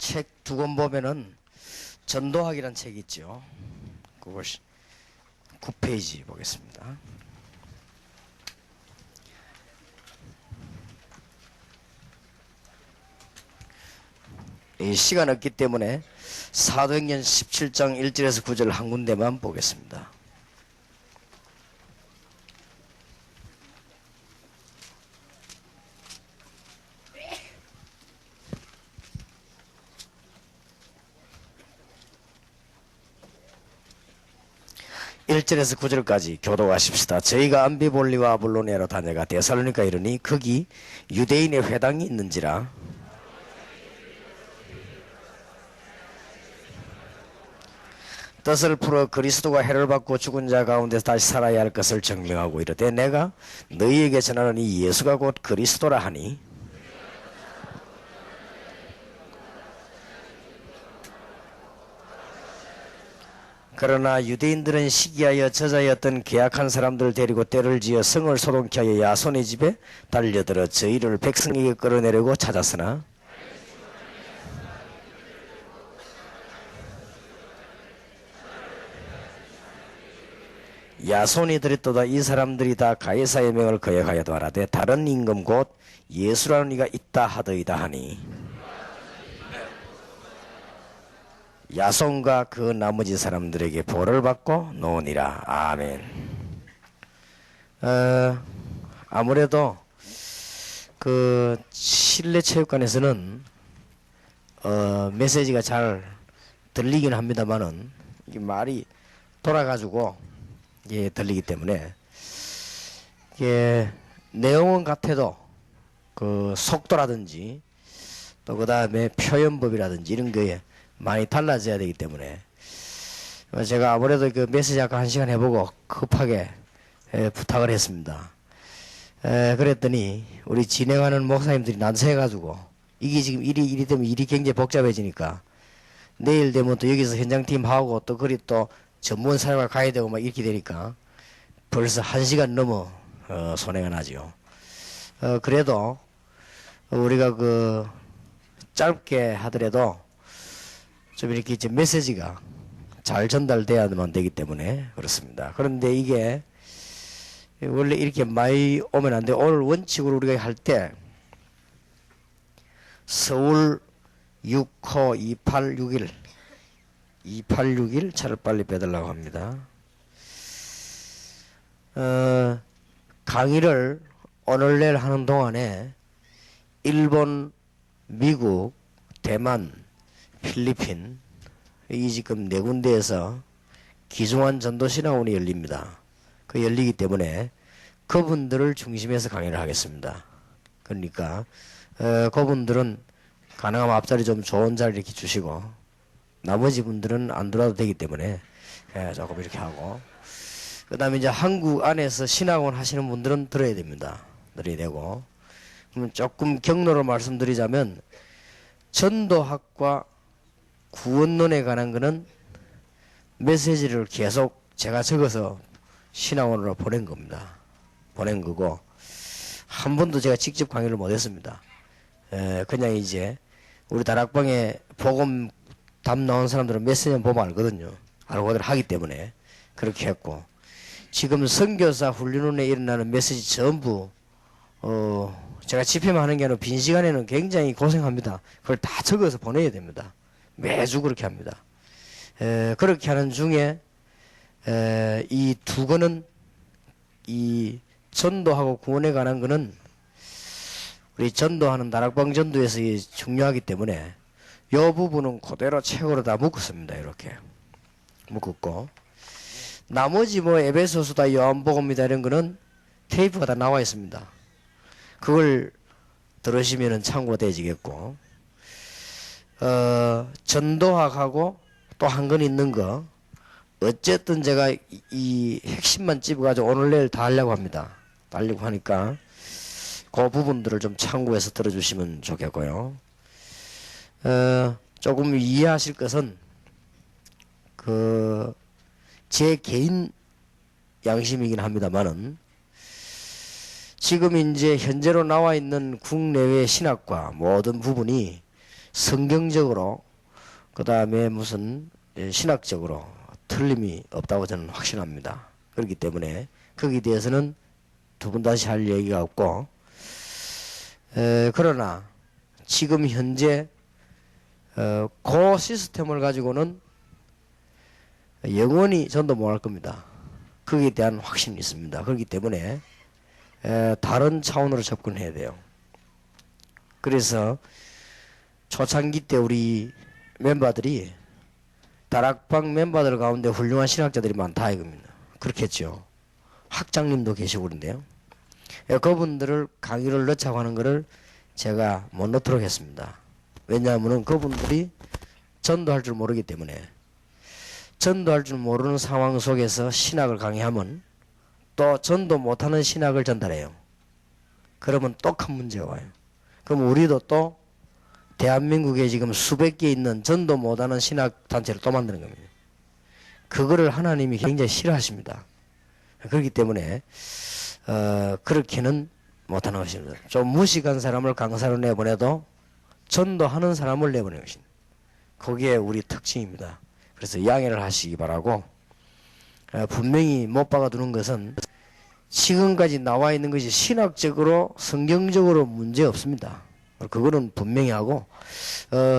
책 두 권 보면은 전도학이라는 책이 있죠. 그걸 9페이지 보겠습니다. 이 시간 없기 때문에 사도행전 17장 1절에서 9절 한 군데만 보겠습니다. (1절에서) (9절까지) 교도하십시다. 저희가 암비볼리와 아볼로니아로 다녀가 데살로니가 이르니 거기 유대인의 회당이 있는지라 뜻을 풀어 그리스도가 해를 받고 죽은 자 가운데서 다시 살아야 할 것을 증명하고 이르되 내가 너희에게 전하는 이 예수가 곧 그리스도라 하니 그러나 유대인들은 시기하여 저자였던 계약한 사람들을 데리고 때를 지어 성을 소동케 하여 야손의 집에 달려들어 저희를 백성에게 끌어내려고 찾았으나 야손이 들었도다 이 사람들이 다 가이사의 명을 거역하여도 하라되 다른 임금 곧 예수라는 이가 있다 하더이다 하니 야손과 그 나머지 사람들에게 벌을 받고 노니라. 아멘. 아무래도 그 실내체육관에서는 메시지가 잘 들리긴 합니다만은 이게 말이 돌아가지고 예, 들리기 때문에 이게 내용은 같아도 그 속도라든지 또 그 다음에 표현법이라든지 이런 거에 많이 달라져야 되기 때문에 제가 아무래도 그 메시지 아까 1시간 해보고 급하게 부탁을 했습니다. 그랬더니 우리 진행하는 목사님들이 난처해가지고 이게 지금 일이 되면 일이 굉장히 복잡해지니까 내일 되면 또 여기서 현장팀하고 또 그리 또 전문 사역을 가야 되고 막 이렇게 되니까 벌써 1시간 넘어 손해가 나죠. 그래도 우리가 그 짧게 하더라도 좀 이렇게 이제 메시지가 잘 전달돼야만 되기 때문에 그렇습니다. 그런데 이게 원래 이렇게 많이 오면 안 돼. 오늘 원칙으로 우리가 할 때 서울 6호 2861 차를 빨리 빼달라고 합니다. 강의를 오늘 내일 하는 동안에 일본, 미국, 대만, 필리핀 이 지금 4군데에서 기중한 전도신학원이 열립니다. 그 열리기 때문에 그분들을 중심에서 강의를 하겠습니다. 그러니까 그분들은 가능하면 앞자리 좀 좋은 자리 이렇게 주시고 나머지 분들은 안 들어와도 되기 때문에 조금 이렇게 하고 그 다음에 이제 한국 안에서 신학원 하시는 분들은 들어야 됩니다. 들어야 되고 그러면 조금 경로로 말씀드리자면 전도학과 구원론에 관한 거는 메시지를 계속 제가 적어서 신학원으로 보낸 겁니다. 보낸 거고 한 번도 제가 직접 강의를 못했습니다. 그냥 이제 우리 다락방에 복음 답 나온 사람들은 메시지만 보면 알거든요. 알고들 하기 때문에 그렇게 했고 지금 선교사 훈련원에 일어나는 메시지 전부 제가 집회만 하는 게 아니라 빈 시간에는 굉장히 고생합니다. 그걸 다 적어서 보내야 됩니다. 매주 그렇게 합니다. 그렇게 하는 중에 이 두 권은 이 전도하고 구원에 관한 거는 우리 전도하는 다락방 전도에서 중요하기 때문에 이 부분은 그대로 책으로 다 묶었습니다. 이렇게 묶었고 나머지 뭐 에베소서다 요한복음이다 이런 거는 테이프가 다 나와 있습니다. 그걸 들으시면은 참고가 되지겠고 전도학하고 또 한 건 있는 거 어쨌든 제가 이 핵심만 찝어가지고 오늘 내일 다 하려고 합니다. 다 하려고 하니까 그 부분들을 좀 참고해서 들어주시면 좋겠고요. 조금 이해하실 것은 그 제 개인 양심이긴 합니다만은 지금 이제 현재로 나와 있는 국내외 신학과 모든 부분이 성경적으로 그 다음에 무슨 신학적으로 틀림이 없다고 저는 확신합니다. 그렇기 때문에 거기에 대해서는 두 번 다시 할 얘기가 없고, 그러나 지금 현재 그 시스템을 가지고는 영원히 전도 못 할 겁니다. 거기에 대한 확신이 있습니다. 그렇기 때문에 다른 차원으로 접근해야 돼요. 그래서 초창기 때 우리 멤버들이 다락방 멤버들 가운데 훌륭한 신학자들이 많다 이겁니다. 그렇겠죠. 학장님도 계시고 그런데요. 그분들을 강의를 넣자고 하는 것을 제가 못 넣도록 했습니다. 왜냐하면 그분들이 전도할 줄 모르기 때문에, 전도할 줄 모르는 상황 속에서 신학을 강의하면 또 전도 못하는 신학을 전달해요. 그러면 또 큰 문제가 와요. 그럼 우리도 또 대한민국에 지금 수백 개 있는 전도 못하는 신학 단체를 또 만드는 겁니다. 그거를 하나님이 굉장히 싫어하십니다. 그렇기 때문에 그렇게는 못하는 것입니다. 좀 무식한 사람을 강사로 내보내도 전도하는 사람을 내보내는 것입니다. 그게 우리 특징입니다. 그래서 양해를 하시기 바라고, 분명히 못 박아두는 것은 지금까지 나와 있는 것이 신학적으로 성경적으로 문제 없습니다. 그거는 분명히 하고,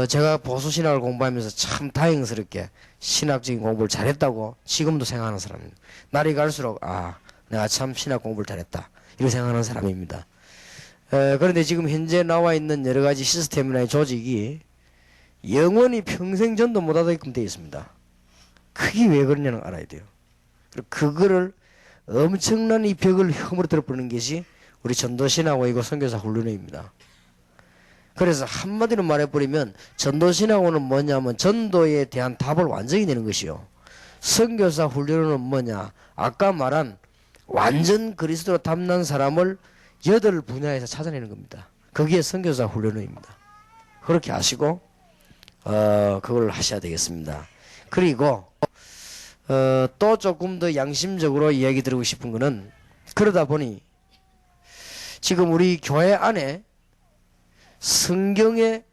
제가 보수신학을 공부하면서 참 다행스럽게 신학적인 공부를 잘했다고 지금도 생각하는 사람입니다. 날이 갈수록 내가 참 신학 공부를 잘했다 이렇게 생각하는 사람입니다. 그런데 지금 현재 나와 있는 여러 가지 시스템이나 조직이 영원히 평생 전도 못하게끔 되어 있습니다. 그게 왜 그러냐는 알아야 돼요. 그리고 그거를 엄청난 이 벽을 허물어뜨려 버리는 것이 우리 전도신학원이고 선교사 훈련회입니다. 그래서 한마디로 말해버리면 전도신학원은 뭐냐면 전도에 대한 답을 완전히 내는 것이요. 선교사 훈련은 뭐냐? 아까 말한 완전 그리스도로 담난 사람을 8분야에서 찾아내는 겁니다. 그게 선교사 훈련입니다. 그렇게 하시고 그걸 하셔야 되겠습니다. 그리고 또 조금 더 양심적으로 이야기 드리고 싶은 거는, 그러다 보니 지금 우리 교회 안에 성경에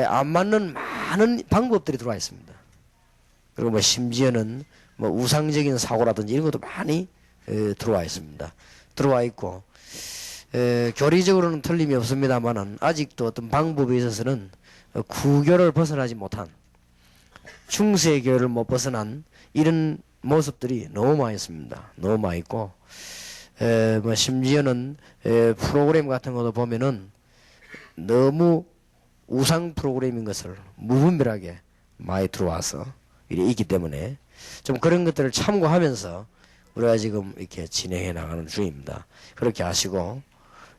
안 맞는 많은 방법들이 들어와 있습니다. 그리고 뭐 심지어는 뭐 우상적인 사고라든지 이런 것도 많이 들어와 있습니다. 들어와 있고, 교리적으로는 틀림이 없습니다만은 아직도 어떤 방법에 있어서는 구교를 벗어나지 못한, 중세교를 못 벗어난 이런 모습들이 너무 많이 있습니다. 너무 많이 있고, 뭐 심지어는 프로그램 같은 것도 보면은 너무 우상 프로그램인 것을 무분별하게 많이 들어와서 있기 때문에 좀 그런 것들을 참고하면서 우리가 지금 이렇게 진행해 나가는 중입니다. 그렇게 하시고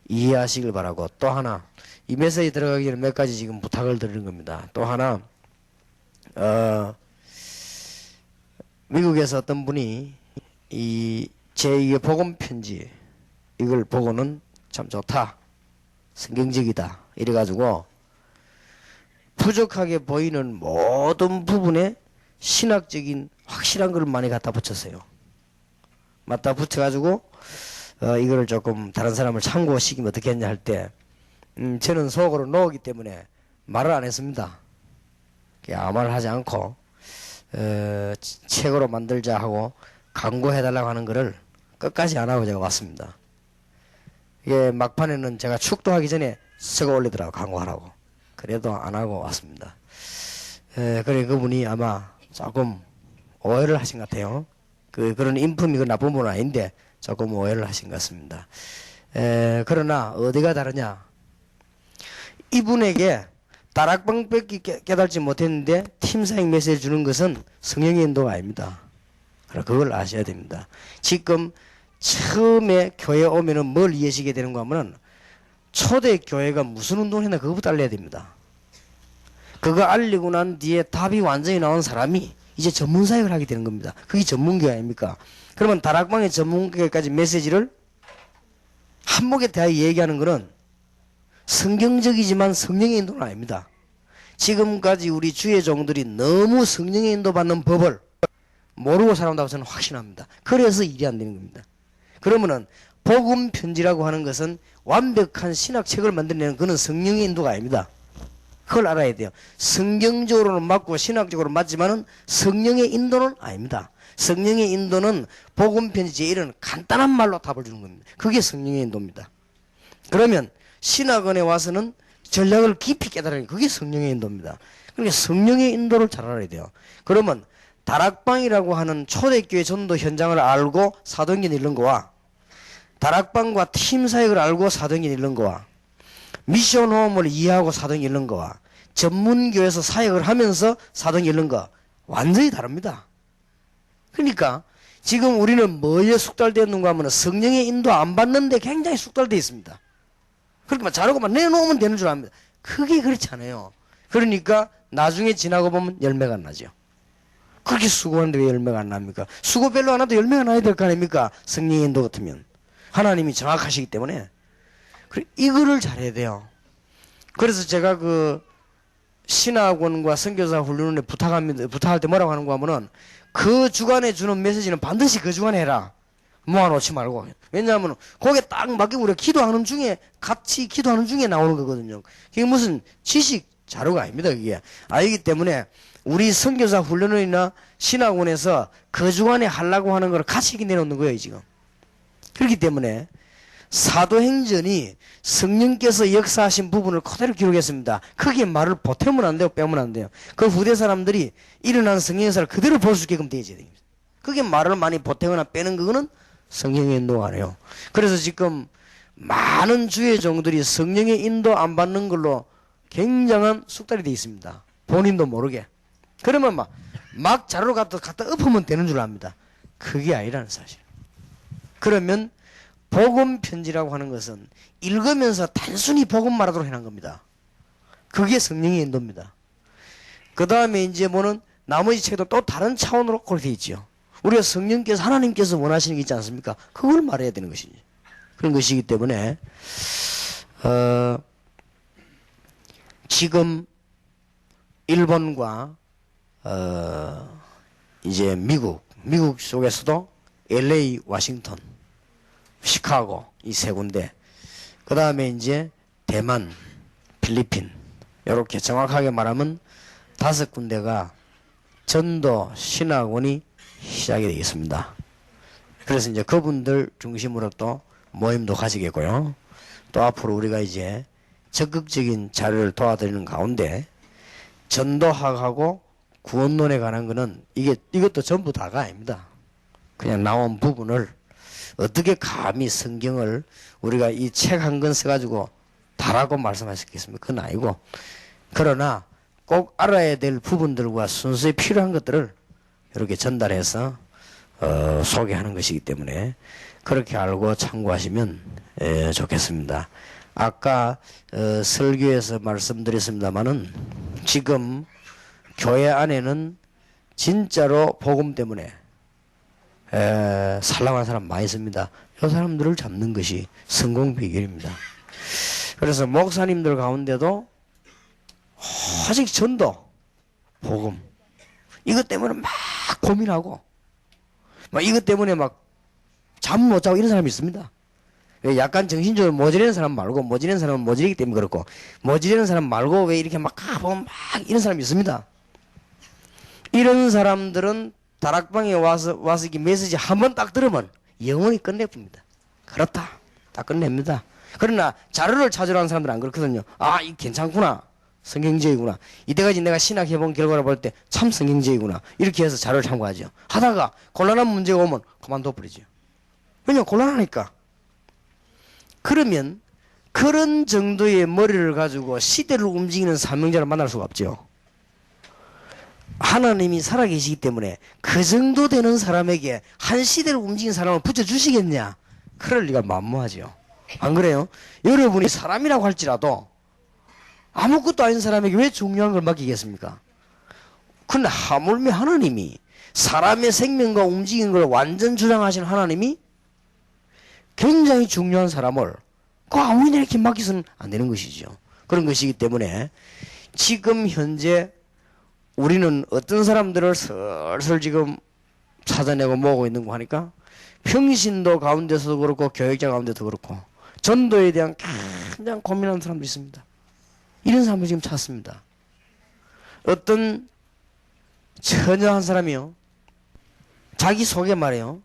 이해하시길 바라고, 또 하나 이 메시지 들어가기 전에 몇 가지 지금 부탁을 드리는 겁니다. 또 하나, 미국에서 어떤 분이 제2의 복음 편지 이걸 보고는 참 좋다, 성경적이다 이래가지고 부족하게 보이는 모든 부분에 신학적인 확실한 걸 많이 갖다 붙였어요. 갖다 붙여가지고 이거를 조금 다른 사람을 참고시키면 어떻게 했냐 할 때, 저는 속으로 놓기 때문에 말을 안 했습니다. 아무 말을 하지 않고 책으로 만들자 하고 광고해달라고 하는 거를 끝까지 안 하고 제가 왔습니다. 이게 막판에는 제가 축도하기 전에 적어 올리더라고, 광고하라고. 그래도 안 하고 왔습니다. 그래 그분이 아마 조금 오해를 하신 것 같아요. 그런 인품이 그 나쁜 분은 아닌데 조금 오해를 하신 것 같습니다. 그러나 어디가 다르냐? 이분에게 다락방밖에 깨달지 못했는데 팀사역 메시지를 주는 것은 성령의 인도가 아닙니다. 그걸 아셔야 됩니다. 지금 처음에 교회 오면은 뭘 이해하시게 되는가 하면은 초대 교회가 무슨 운동을 했나 그거부터 알려야 됩니다. 그거 알리고 난 뒤에 답이 완전히 나온 사람이 이제 전문사역을 하게 되는 겁니다. 그게 전문교회 아닙니까? 그러면 다락방의 전문교회까지 메시지를 한목에 대하여 얘기하는 것은 성경적이지만 성령의 인도는 아닙니다. 지금까지 우리 주의 종들이 너무 성령의 인도받는 법을 모르고 살아온다고 저는 확신합니다. 그래서 일이 안 되는 겁니다. 그러면은 복음 편지라고 하는 것은 완벽한 신학책을 만들어내는 그는 성령의 인도가 아닙니다. 그걸 알아야 돼요. 성경적으로는 맞고 신학적으로 맞지만은 성령의 인도는 아닙니다. 성령의 인도는 복음편지 제1은 간단한 말로 답을 주는 겁니다. 그게 성령의 인도입니다. 그러면 신학원에 와서는 전략을 깊이 깨달으니 그게 성령의 인도입니다. 그러니까 성령의 인도를 잘 알아야 돼요. 그러면 다락방이라고 하는 초대교회 전도 현장을 알고 사도행전 읽는 거와 다락방과 팀 사역을 알고 사도행전 읽는 거와 미션 호흡을 이해하고 사도행전 읽는 거와 전문교회에서 사역을 하면서 사도행전 읽는 거 완전히 다릅니다. 그러니까 지금 우리는 뭐에 숙달되어 있는가 하면 성령의 인도 안 받는데 굉장히 숙달되어 있습니다. 그렇게 막 잘하고만 내놓으면 되는 줄 압니다. 그게 그렇지 않아요. 그러니까 나중에 지나고 보면 열매가 안 나죠. 그렇게 수고하는데 왜 열매가 안 납니까? 수고 별로 안 해도 열매가 나야 될 거 아닙니까? 성령의 인도 같으면. 하나님이 정확하시기 때문에. 그래, 이거를 잘해야 돼요. 그래서 제가 그 신학원과 선교사 훈련에 부탁할 때 뭐라고 하는가 하면은 그 주간에 주는 메시지는 반드시 그 주간에 해라. 모아놓지 말고. 왜냐하면 거기에 딱 맞게 우리가 기도하는 중에 같이 기도하는 중에 나오는 거거든요. 그게 무슨 지식 자료가 아닙니다. 그게 아니기 때문에 우리 선교사 훈련원이나 신학원에서 그 주간에 하려고 하는 걸 같이 내놓는 거예요 지금. 그렇기 때문에 사도행전이 성령께서 역사하신 부분을 그대로 기록했습니다. 크게 말을 보태면 안 돼요. 빼면 안 돼요. 그 후대 사람들이 일어난 성령 역사를 그대로 볼 수 있게끔 되어야 됩니다. 그게 말을 많이 보태거나 빼는 그거는 성령의 인도가 아니에요. 그래서 지금 많은 주의 종들이 성령의 인도 안 받는 걸로 굉장한 숙달이 되어 있습니다. 본인도 모르게. 그러면 막 자료를 갖다 엎으면 되는 줄 압니다. 그게 아니라는 사실. 그러면 복음 편지라고 하는 것은 읽으면서 단순히 복음 말하도록 해놓은 겁니다. 그게 성령의 인도입니다. 그 다음에 이제 뭐는 나머지 책도 또 다른 차원으로 그렇게 되어 있죠. 우리가 성령께서 하나님께서 원하시는 게 있지 않습니까? 그걸 말해야 되는 것이지. 그런 것이기 때문에 지금 일본과 이제 미국 속에서도 LA, 워싱턴, 시카고 이 세 군데, 그 다음에 이제 대만, 필리핀, 이렇게 정확하게 말하면 5군데가 전도 신학원이 시작이 되겠습니다. 그래서 이제 그분들 중심으로 또 모임도 가지겠고요. 또 앞으로 우리가 이제 적극적인 자료를 도와드리는 가운데 전도학하고 구원론에 관한 거는 이것도 전부 다가 아닙니다. 그냥 나온 부분을 어떻게 감히 성경을 우리가 이 책 한 권 써가지고 다라고 말씀하셨겠습니까? 그건 아니고, 그러나 꼭 알아야 될 부분들과 순서에 필요한 것들을 이렇게 전달해서 소개하는 것이기 때문에 그렇게 알고 참고하시면 좋겠습니다. 아까 설교에서 말씀드렸습니다마는 지금 교회 안에는 진짜로 복음 때문에 살라고 하는 사람 많이 있습니다. 이 사람들을 잡는 것이 성공 비결입니다. 그래서 목사님들 가운데도 아직 전도, 복음 이것 때문에 막 고민하고 막 이것 때문에 막 잠 못 자고 이런 사람이 있습니다. 약간 정신적으로 모자라는 사람 말고, 모자라는 사람은 모자라기 때문에 그렇고, 모자라는 사람 말고 왜 이렇게 막 가보면 막 이런 사람이 있습니다. 이런 사람들은 다락방에 와서 이 메시지 한 번 딱 들으면 영원히 끝내봅니다. 그렇다. 딱 끝냅니다. 그러나 자료를 찾으러 하는 사람들은 안 그렇거든요. 아, 이거 괜찮구나. 성경적이구나. 이때까지 내가 신학해본 결과를 볼 때 참 성경적이구나. 이렇게 해서 자료를 참고하죠. 하다가 곤란한 문제가 오면 그만둬버리죠. 왜냐면 곤란하니까. 그러면 그런 정도의 머리를 가지고 시대를 움직이는 사명자를 만날 수가 없죠. 하나님이 살아계시기 때문에 그 정도 되는 사람에게 한 시대를 움직이는 사람을 붙여주시겠냐? 그럴 리가 만무하죠. 안 그래요? 여러분이 사람이라고 할지라도 아무것도 아닌 사람에게 왜 중요한 걸 맡기겠습니까? 근데 하물며 하나님이 사람의 생명과 움직이는 걸 완전 주장하시는 하나님이 굉장히 중요한 사람을 그 아무나 이렇게 맡기서는 안 되는 것이죠. 그런 것이기 때문에 지금 현재 우리는 어떤 사람들을 슬슬 지금 찾아내고 모으고 있는 거 하니까 평신도 가운데서도 그렇고 교육자 가운데도 그렇고 전도에 대한 가장 고민하는 사람도 있습니다. 이런 사람을 지금 찾습니다. 어떤 처녀 한 사람이요, 자기 속에 말이에요,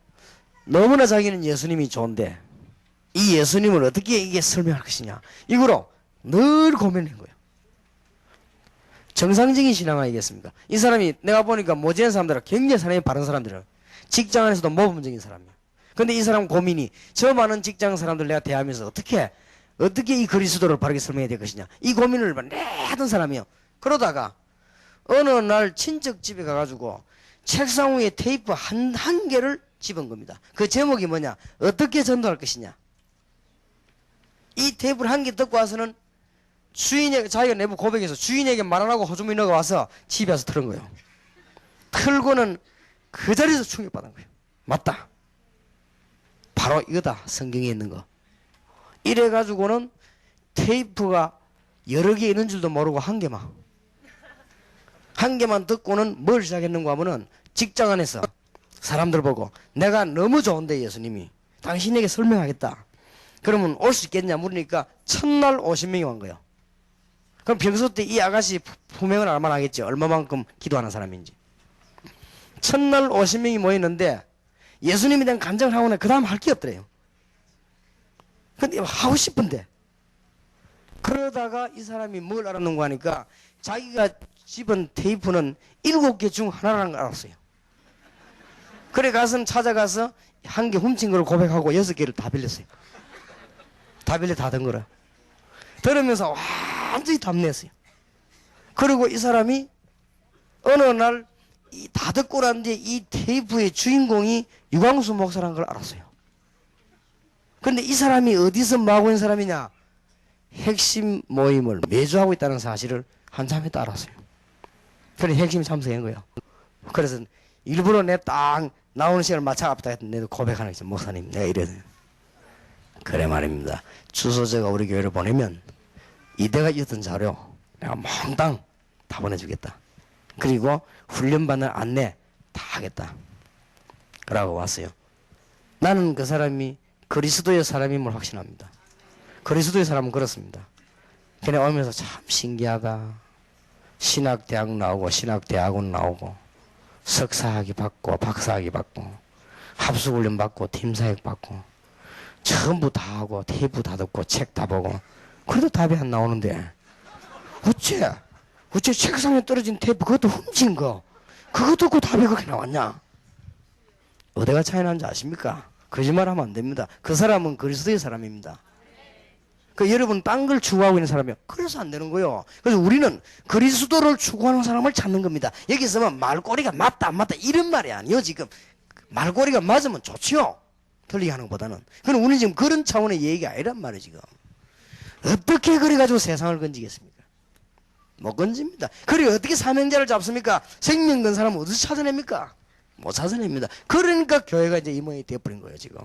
너무나 자기는 예수님이 좋은데 이 예수님을 어떻게 이게 설명할 것이냐, 이거로 늘 고민한 거예요. 정상적인 신앙 아니겠습니까? 이 사람이 내가 보니까 모지는 사람들은 굉장히 사람이 바른 사람들은 직장 안에서도 모범적인 사람이야. 근데 이 사람 고민이, 저 많은 직장 사람들 내가 대하면서 어떻게 이 그리스도를 바르게 설명해야 될 것이냐, 이 고민을 내 하던 사람이요. 그러다가 어느 날 친척 집에 가가지고 책상 위에 테이프 한 개를 집은 겁니다. 그 제목이 뭐냐, 어떻게 전도할 것이냐. 이 테이프를 한 개 듣고 와서는 주인에게, 자기가 내부 고백해서 주인에게 말 안 하고 호주머니가 와서 집에 와서 틀은 거예요. 틀고는 그 자리에서 충격받은 거예요. 맞다, 바로 이거다, 성경에 있는 거. 이래가지고는 테이프가 여러 개 있는 줄도 모르고 한 개만 듣고는 뭘 시작했는가 하면은, 직장 안에서 사람들 보고 내가 너무 좋은데 예수님이 당신에게 설명하겠다, 그러면 올 수 있겠냐 물으니까 첫날 50명이 온 거예요. 그럼 평소 때 이 아가씨 품행을 얼마나 하겠죠, 얼마만큼 기도하는 사람인지. 첫날 50명이 모였는데 예수님에 대한 간증을 하고 나서 그 다음 할 게 없더래요. 근데 하고 싶은데, 그러다가 이 사람이 뭘 알았는가 하니까 자기가 집은 테이프는 7개 중 하나라는 걸 알았어요. 그래 가서 찾아가서 한 개 훔친 걸 고백하고 6개를 다 빌렸어요. 다 빌려 다 든 거라. 들으면서 완전히 답냈어요. 그리고 이 사람이 어느 날 다 듣고 난 뒤에 이 테이프의 주인공이 유광수 목사라는 걸 알았어요. 근데 이 사람이 어디서 뭐하고 있는 사람이냐, 핵심 모임을 매주 하고 있다는 사실을 한참 했다 알았어요. 그래 핵심이 참석한 거예요. 그래서 일부러 내 딱 나오는 시간을 맞춰갑다 했더니 내도 고백하는 거죠. 목사님 내가 이래요. 그래 말입니다. 주소제가 우리 교회를 보내면 이때가 있었던 자료 내가 몽땅 다 보내주겠다. 그리고 훈련받는 안내 다 하겠다. 라고 왔어요. 나는 그 사람이 그리스도의 사람임을 확신합니다. 그리스도의 사람은 그렇습니다. 걔네 오면서 참 신기하다. 신학대학 나오고 신학대학원 나오고 석사학위 받고 박사학위 받고 합숙훈련 받고 팀사역 받고 전부 다 하고 테이프 다 듣고 책 다 보고, 그래도 답이 안 나오는데 어째 책상에 떨어진 테이프 그것도 훔친 거 그거 듣고 답이 그렇게 나왔냐. 어디가 차이 나는지 아십니까? 거짓말하면 안 됩니다. 그 사람은 그리스도의 사람입니다. 그 여러분 딴 걸 추구하고 있는 사람이요, 그래서 안 되는 거예요. 그래서 우리는 그리스도를 추구하는 사람을 찾는 겁니다. 여기서만 말꼬리가 맞다 안 맞다 이런 말이 아니요. 지금 말꼬리가 맞으면 좋지요, 틀리게 하는 것보다는. 그럼 우리는 지금 그런 차원의 얘기가 아니란 말이에요. 지금 어떻게 그래가지고 세상을 건지겠습니까? 못 건집니다. 그리고 어떻게 사명자를 잡습니까? 생명 건 사람은 어디서 찾아냅니까? 못 찾아냅니다. 그러니까 교회가 이제 이 모양이 되어버린 거예요. 지금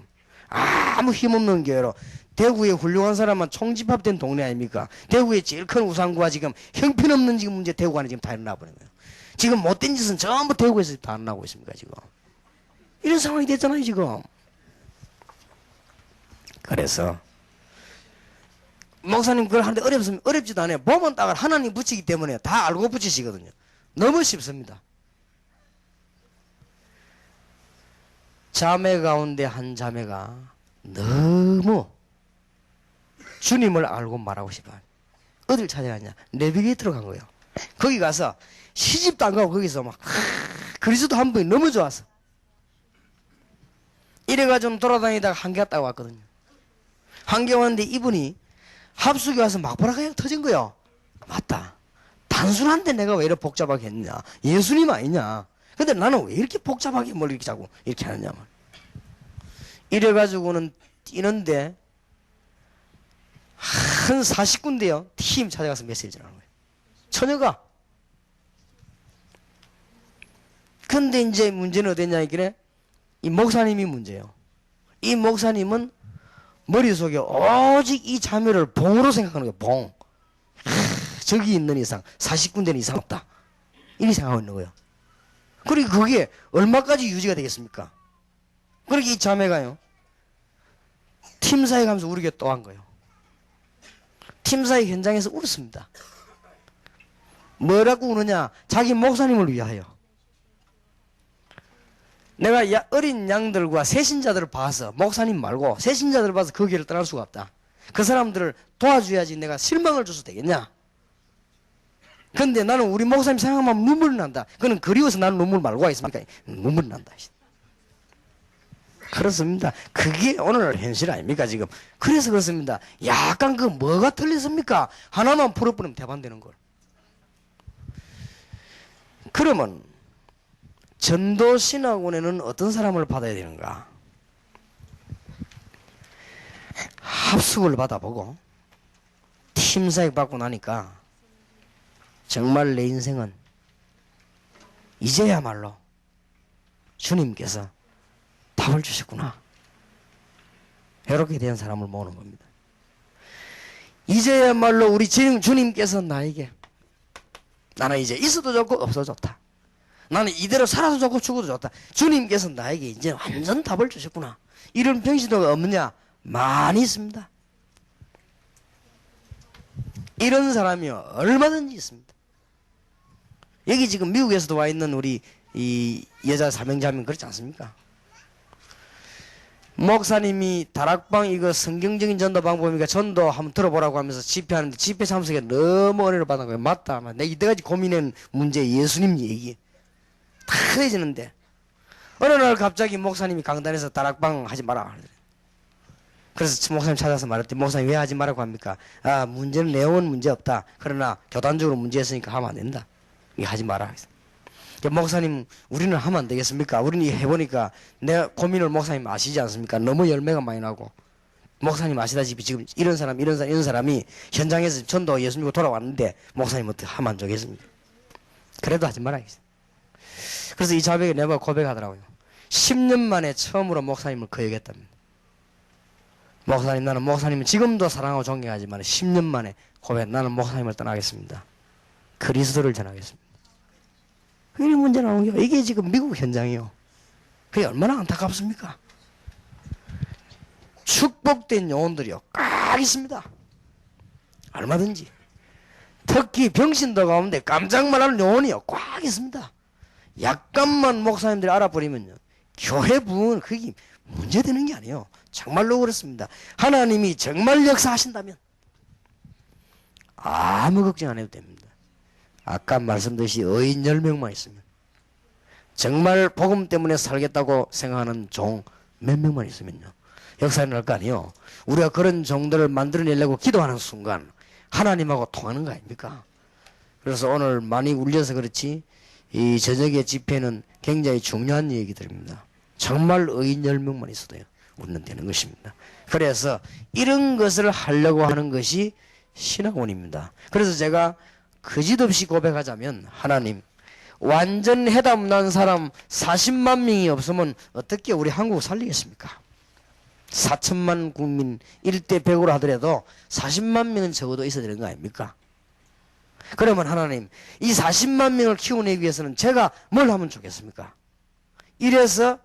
아무 힘없는 교회로, 대구에 훌륭한 사람만 총집합된 동네 아닙니까? 대구에 제일 큰 우상구가 지금 형편없는 지금 문제 대구 안에 지금 다 일어나 버린 거예요. 지금 못된 짓은 전부 대구에서 다 일어나고 있습니다. 지금 이런 상황이 됐잖아요. 지금. 그래서 목사님 그걸 하는데 어렵지도 않아요. 보면 딱 하나님 붙이기 때문에 다 알고 붙이시거든요. 너무 쉽습니다. 자매 가운데 한 자매가 너무 주님을 알고 말하고 싶어요. 어딜 찾아갔냐? 내비게이터로 간 거예요. 거기 가서 시집도 안 가고 거기서 막 그리스도 한 분이 너무 좋았어. 이래가지고 돌아다니다가 한계 갔다가 왔거든요. 한계 왔는데 이분이 합숙에 와서 막보라 그냥 터진 거예요. 맞다, 단순한데 내가 왜 이렇게 복잡하게 했냐, 예수님 아니냐. 근데 나는 왜 이렇게 복잡하게 뭘 이렇게 자꾸 이렇게 하느냐. 이래가지고는 뛰는데 한 40군데요 팀 찾아가서 메시지를 하는 거예요. 처녀가. 근데 이제 문제는 어딨냐 이게, 이 목사님이 문제예요. 이 목사님은 머릿속에 오직 이 자매를 봉으로 생각하는 거예요. 봉. 저기 있는 이상 40군데는 이상 없다, 이렇게 생각하고 있는 거예요. 그리고 그게 얼마까지 유지가 되겠습니까? 그렇게 이 자매가요 팀사에 가면서 울게 또 한 거예요. 팀사의 현장에서 울었습니다. 뭐라고 우느냐? 자기 목사님을 위하여. 내가 어린 양들과 세신자들을 봐서, 목사님 말고 세신자들을 봐서 그 길을 떠날 수가 없다. 그 사람들을 도와줘야지 내가 실망을 줘서 되겠냐? 근데 나는 우리 목사님 생각하면 눈물이 난다. 그는 그리워서 나는 눈물 말고 있습니까? 눈물이 난다. 그렇습니다. 그게 오늘 현실 아닙니까, 지금? 그래서 그렇습니다. 약간 그 뭐가 틀렸습니까? 하나만 풀어버리면 대반되는 걸. 그러면 전도신학원에는 어떤 사람을 받아야 되는가? 합숙을 받아보고 팀사역 받고 나니까 정말 내 인생은 이제야말로 주님께서 답을 주셨구나. 이렇게 된 사람을 모으는 겁니다. 이제야말로 우리 주님께서 나에게, 나는 이제 있어도 좋고 없어도 좋다. 나는 이대로 살아도 좋고 죽어도 좋다. 주님께서 나에게 이제 완전 답을 주셨구나. 이런 병신도가 없느냐? 많이 있습니다. 이런 사람이 얼마든지 있습니다. 여기 지금 미국에서도 와 있는 우리 이 여자 사명자면 그렇지 않습니까? 목사님이 다락방 이거 성경적인 전도 방법이니까 전도 한번 들어보라고 하면서 집회하는데 집회 참석에 너무 은혜를 받은 거예요. 맞다. 내가 이때까지 고민한 문제 예수님 얘기 다 해지는데 어느 날 갑자기 목사님이 강단에서 다락방 하지 마라. 그래서 목사님 찾아서 말했더니 목사님 왜 하지 말라고 합니까? 아, 문제는 내용은 문제 없다. 그러나 교단적으로 문제였으니까 하면 안 된다. 이거 하지 마라. 목사님 우리는 하면 안 되겠습니까? 우리는 해보니까 내가 고민을 목사님 아시지 않습니까? 너무 열매가 많이 나고 목사님 아시다시피 지금 이런 사람이 현장에서 전도 예수 믿고 돌아왔는데 목사님 어떻게 하면 안 좋겠습니까? 그래도 하지 말아야겠어요. 그래서 이 자매가 내가 고백하더라고요. 10년 만에 처음으로 목사님을 거역했답니다. 목사님, 나는 목사님은 지금도 사랑하고 존경하지만 10년 만에 고백, 나는 목사님을 떠나겠습니다. 그리스도를 전하겠습니다. 이런 문제 나오는 게 이게 지금 미국 현장이요. 그게 얼마나 안타깝습니까? 축복된 영혼들이요 꽉 있습니다. 얼마든지. 특히 병신도 가운데 깜짝 말하는 영혼이요 꽉 있습니다. 약간만 목사님들이 알아버리면요 교회 부흥은 그게 문제되는 게 아니에요. 정말로 그렇습니다. 하나님이 정말 역사하신다면 아무 걱정 안 해도 됩니다. 아까 말씀드렸듯이 의인 10명만 있으면, 정말 복음 때문에 살겠다고 생각하는 종 몇 명만 있으면요 역사 일어날 거 아니에요. 우리가 그런 종들을 만들어내려고 기도하는 순간 하나님하고 통하는 거 아닙니까? 그래서 오늘 많이 울려서 그렇지 이 저녁의 집회는 굉장히 중요한 얘기들입니다. 정말 의인 10명만 있어도요 우리는 되는 것입니다. 그래서 이런 것을 하려고 하는 것이 신학원입니다. 그래서 제가 거짓없이 고백하자면, 하나님 완전 해답 난 사람 40만 명이 없으면 어떻게 우리 한국 살리겠습니까? 4천만 국민 1대 100으로 하더라도 40만 명은 적어도 있어야 되는 거 아닙니까? 그러면 하나님 이 40만 명을 키워내기 위해서는 제가 뭘 하면 좋겠습니까? 이래서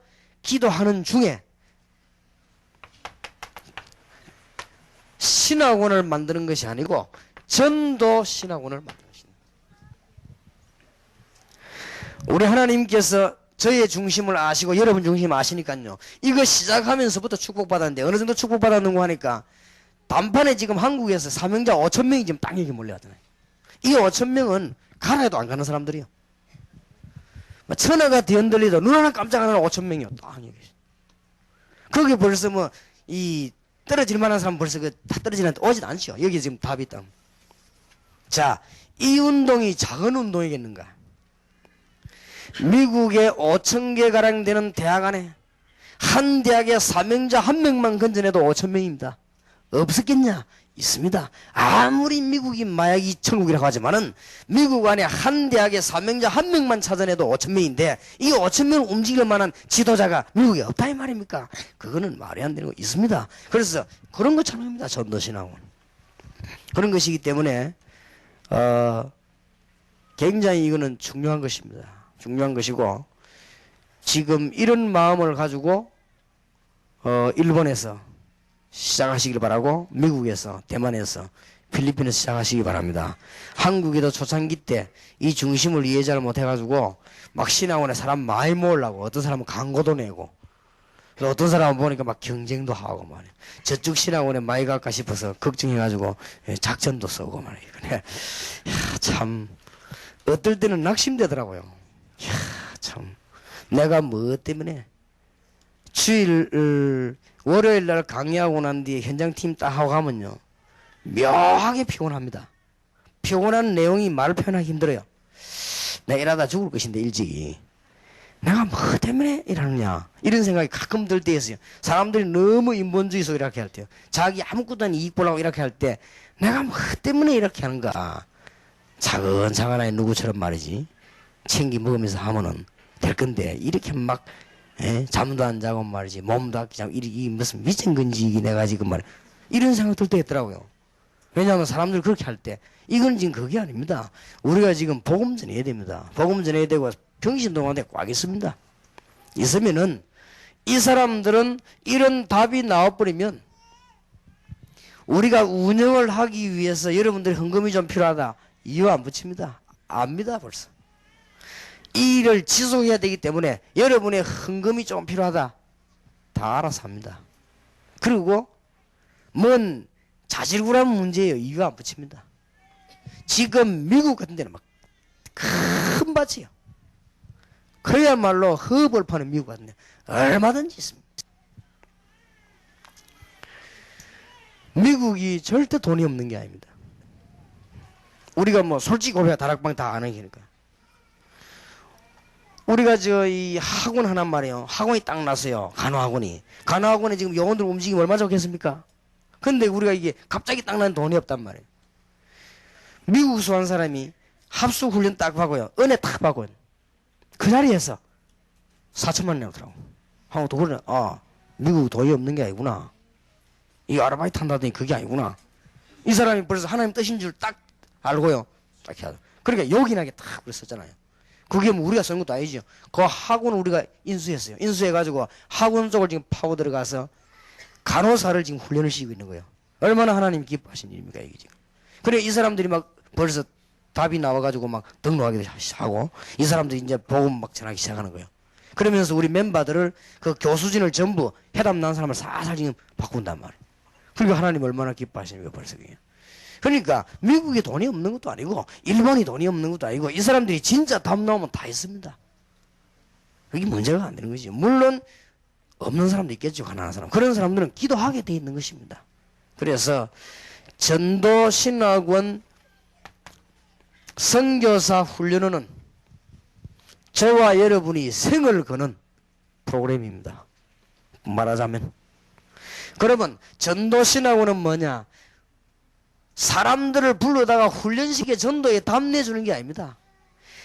기도하는 중에 신학원을 만드는 것이 아니고 전도 신학원을 만드는 것입니다. 우리 하나님께서 저의 중심을 아시고 여러분 중심을 아시니까요 이거 시작하면서부터 축복받았는데 어느 정도 축복받았는고 하니까 단판에 지금 한국에서 사명자 5,000명이 지금 땅 여기 몰려왔잖아요. 이 5,000명은 가라 해도 안 가는 사람들이요. 천하가 뒤흔들리도 눈 하나 깜짝 안 하는 5,000명이요. 땅 여기. 거기 벌써 뭐 이 떨어질 만한 사람 벌써 그 다 떨어지는데 오지도 않죠. 여기 지금 답이 있다. 자, 이 운동이 작은 운동이겠는가? 미국에 5,000개 가량 되는 대학 안에 한 대학에 사명자 한 명만 건져내도 5,000명입니다. 없었겠냐? 있습니다. 아무리 미국이 마약이 천국이라고 하지만은 미국 안에 한 대학에 사명자 한 명만 찾아내도 5,000명인데 이 5,000명을 움직일 만한 지도자가 미국에 없다 이 말입니까? 그거는 말이 안 되는 거 있습니다. 그래서 그런 것처럼입니다. 전도신학원. 그런 것이기 때문에 굉장히 이거는 중요한 것입니다. 중요한 것이고 지금 이런 마음을 가지고 일본에서 시작하시길 바라고 미국에서 대만에서 필리핀에서 시작하시기 바랍니다. 한국에도 초창기 때 이 중심을 이해 잘 못해가지고 막 신학원에 사람 많이 모으려고 어떤 사람은 광고도 내고 어떤 사람은 보니까 막 경쟁도 하고 말이야. 저쪽 신학원에 많이 갈까 싶어서 걱정해가지고 작전도 쓰고 말이야. 그래. 참 어떨 때는 낙심되더라고요. 참 내가 뭐 때문에 주일 월요일 날 강의하고 난 뒤에 현장팀 딱 하고 가면요 묘하게 피곤합니다. 피곤한 내용이 말을 표현하기 힘들어요. 내가 이러다 죽을 것인데 일찍이 내가 뭐 때문에 이러느냐 이런 생각이 가끔 들 때 있어요. 사람들이 너무 인본주의 속 이렇게 할 때요. 자기 아무것도 아닌 이익 보려고 이렇게 할 때 내가 뭐 때문에 이렇게 하는가. 차근차근하게 누구처럼 말이지 챙기 먹으면서 하면은 될 건데 이렇게 막 잠도 안 자고 말이지 몸도 아끼지 않고 이 무슨 미친 건지 이게 내가 지금 말 이런 생각 들 때 있더라고요. 왜냐하면 사람들 그렇게 할 때 이건 지금 그게 아닙니다. 우리가 지금 복음 전해야 됩니다. 복음 전해야 되고 병신동안에 꽉 있습니다. 있으면은 이 사람들은 이런 답이 나와버리면 우리가 운영을 하기 위해서 여러분들이 헌금이 좀 필요하다 이유 안 붙입니다. 압니다 벌써. 이 일을 지속해야 되기 때문에 여러분의 헌금이 좀 필요하다 다 알아서 합니다. 그리고 뭔 자질구레한 문제예요. 이유 안 붙입니다. 지금 미국 같은 데는 막 큰 밭이요. 그야말로 허벌 파는 미국 같은 데 얼마든지 있습니다. 미국이 절대 돈이 없는 게 아닙니다. 우리가 뭐 솔직히 고백해 다락방 다 아는 게니까. 우리가 이 학원 하나 말이에요. 학원이 딱 났어요. 간호학원이. 간호학원에 지금 영혼들 움직이면 얼마나 좋겠습니까? 근데 우리가 이게 갑자기 딱 난 돈이 없단 말이에요. 미국 수한 사람이 합숙 훈련 딱 받고요. 은혜 딱 받고요. 그 자리에서 4천만 원 내더라고. 하고 또 그러네. 아, 미국 돈이 없는 게 아니구나. 이 아르바이트 한다더니 그게 아니구나. 이 사람이 벌써 하나님 뜻인 줄 딱 알고요. 딱 해야 돼. 그러니까 요긴하게 딱 그랬었잖아요. 그게 뭐 우리가 쓴 것도 아니죠. 그 학원을 우리가 인수했어요. 인수해가지고 학원 쪽을 지금 파고 들어가서 간호사를 지금 훈련을 시키고 있는 거예요. 얼마나 하나님 기뻐하신 일입니까, 이게 지금. 그래, 이 사람들이 막 벌써 답이 나와가지고 막 등록하기도 하고, 이 사람들이 이제 복음 막 전하기 시작하는 거예요. 그러면서 우리 멤버들을 그 교수진을 전부 해답 난 사람을 살살 지금 바꾼단 말이에요. 그러니까 하나님 얼마나 기뻐하십니까, 벌써 그게. 그러니까 미국에 돈이 없는 것도 아니고 일본이 돈이 없는 것도 아니고 이 사람들이 진짜 답 나오면 다 있습니다. 그게 문제가 안 되는 거지. 물론 없는 사람도 있겠죠. 가난한 사람. 그런 사람들은 기도하게 돼 있는 것입니다. 그래서 전도신학원 선교사 훈련은 저와 여러분이 생을 거는 프로그램입니다. 말하자면. 그러면 전도신학원은 뭐냐? 사람들을 불러다가 훈련시켜 전도에 답내주는 게 아닙니다.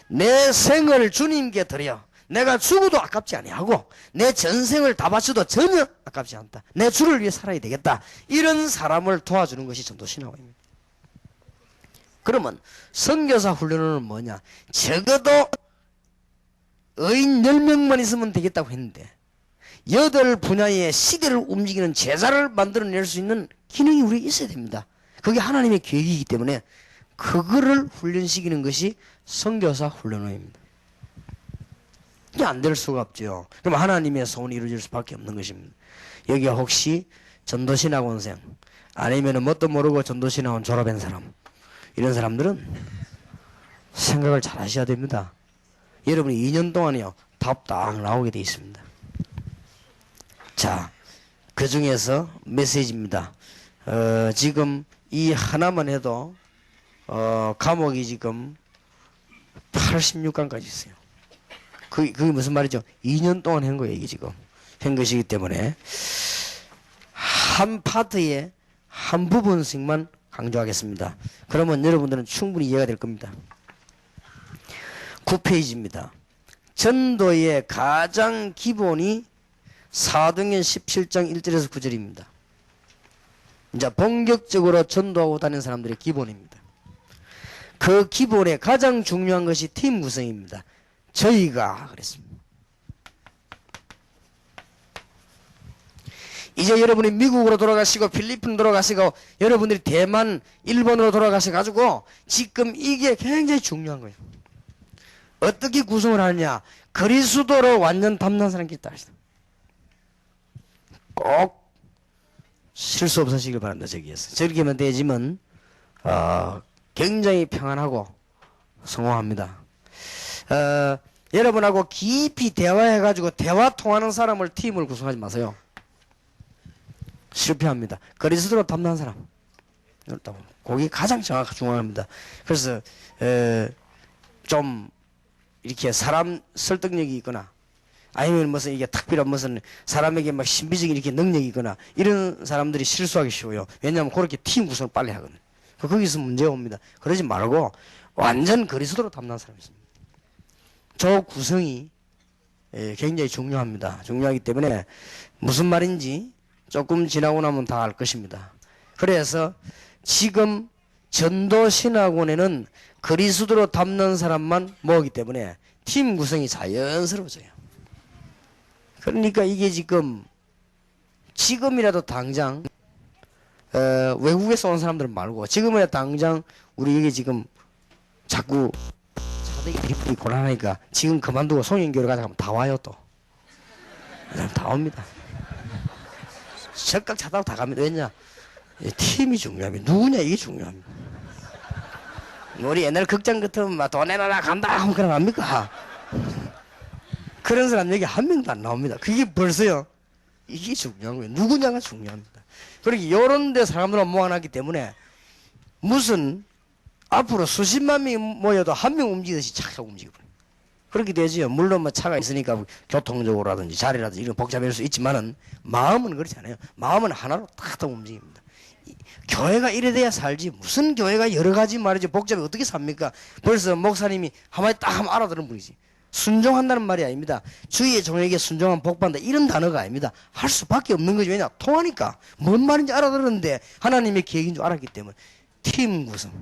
내 생을 주님께 드려. 내가 죽어도 아깝지 아니하고 내 전생을 다 바쳐도 전혀 아깝지 않다. 내 주를 위해 살아야 되겠다. 이런 사람을 도와주는 것이 전도신학원입니다. 그러면 선교사 훈련은 뭐냐? 적어도 의인 10명만 있으면 되겠다고 했는데 8분야의 시대를 움직이는 제자를 만들어낼 수 있는 기능이 우리에 있어야 됩니다. 그게 하나님의 계획이기 때문에 그거를 훈련시키는 것이 선교사 훈련원입니다. 이게 안 될 수가 없죠. 그럼 하나님의 소원이 이루어질 수밖에 없는 것입니다. 여기 혹시 전도신학원생 아니면 뭣도 모르고 전도신학원 졸업한 사람 이런 사람들은 생각을 잘 하셔야 됩니다. 여러분이 2년 동안이요 답 딱 나오게 돼 있습니다. 자, 그 중에서 메시지입니다. 지금 이 하나만 해도 과목이 지금 86강까지 있어요. 그게 무슨 말이죠? 2년 동안 한 거예요, 이게 지금. 한 것이기 때문에 한 파트에 한 부분씩만 강조하겠습니다. 그러면 여러분들은 충분히 이해가 될 겁니다. 9페이지입니다. 전도의 가장 기본이 사도행전 17장 1절에서 9절입니다. 이제 본격적으로 전도하고 다니는 사람들의 기본입니다. 그 기본에 가장 중요한 것이 팀 구성입니다. 저희가 그랬습니다. 이제 여러분이 미국으로 돌아가시고 필리핀 돌아가시고 여러분들이 대만, 일본으로 돌아가셔가지고 지금 이게 굉장히 중요한 거예요. 어떻게 구성을 하느냐. 그리스도로 완전 담는 사람이 있다. 꼭 실수 없으시길 바란다. 저기에서. 저렇게 하면 되지만 굉장히 평안하고 성공합니다. 여러분하고 깊이 대화해가지고 대화 통하는 사람을 팀을 구성하지 마세요. 실패합니다. 그리스도로 담는 사람. 그게 가장 중요합니다. 그래서 좀 이렇게 사람 설득력이 있거나 아니면 무슨 이게 특별한 무슨 사람에게 막 신비적인 이렇게 능력이 있거나 이런 사람들이 실수하기 쉬워요. 왜냐하면 그렇게 팀 구성을 빨리 하거든요. 거기서 문제가 옵니다. 그러지 말고 완전 그리스도로 담는 사람이 있습니다. 저 구성이 굉장히 중요합니다. 중요하기 때문에 무슨 말인지 조금 지나고 나면 다 알 것입니다. 그래서 지금 전도신학원에는 그리스도로 담는 사람만 모으기 때문에 팀 구성이 자연스러워져요. 그러니까 이게 지금이라도 당장 외국에서 온 사람들 말고 지금이라도 당장 우리 이게 지금 자꾸 차들이 기쁘기 곤란하니까 지금 그만두고 송영교를 가자 하면 다 와요. 또 다 옵니다. 적각 차 타고 다 갑니다. 왜냐? 팀이 중요합니다. 누구냐 이게 중요합니다. 우리 옛날 극장 같으면 막 돈 내놔라 간다 하면 그냥 갑니까? 그런 사람 여기 한 명도 안 나옵니다. 그게 벌써요. 이게 중요한 거예요. 누구냐가 중요합니다. 그러니 이런 데 사람들은 모아놨기 때문에 무슨 앞으로 수십만 명이 모여도 한 명 움직이듯이 착착 움직여버려요. 그렇게 되지요. 물론 뭐 차가 있으니까 교통적으로라든지 자리라든지 이런 복잡할 수 있지만은 마음은 그렇지 않아요. 마음은 하나로 탁탁 움직입니다. 교회가 이래 돼야 살지 무슨 교회가 여러 가지 말이지 복잡해 어떻게 삽니까? 벌써 목사님이 한마디 딱 하면 알아들은 분이지. 순종한다는 말이 아닙니다. 주위의 종에게 순종하면 복받는다 이런 단어가 아닙니다. 할 수밖에 없는 거지. 왜냐? 통하니까 뭔 말인지 알아들었는데 하나님의 계획인 줄 알았기 때문에. 팀 구성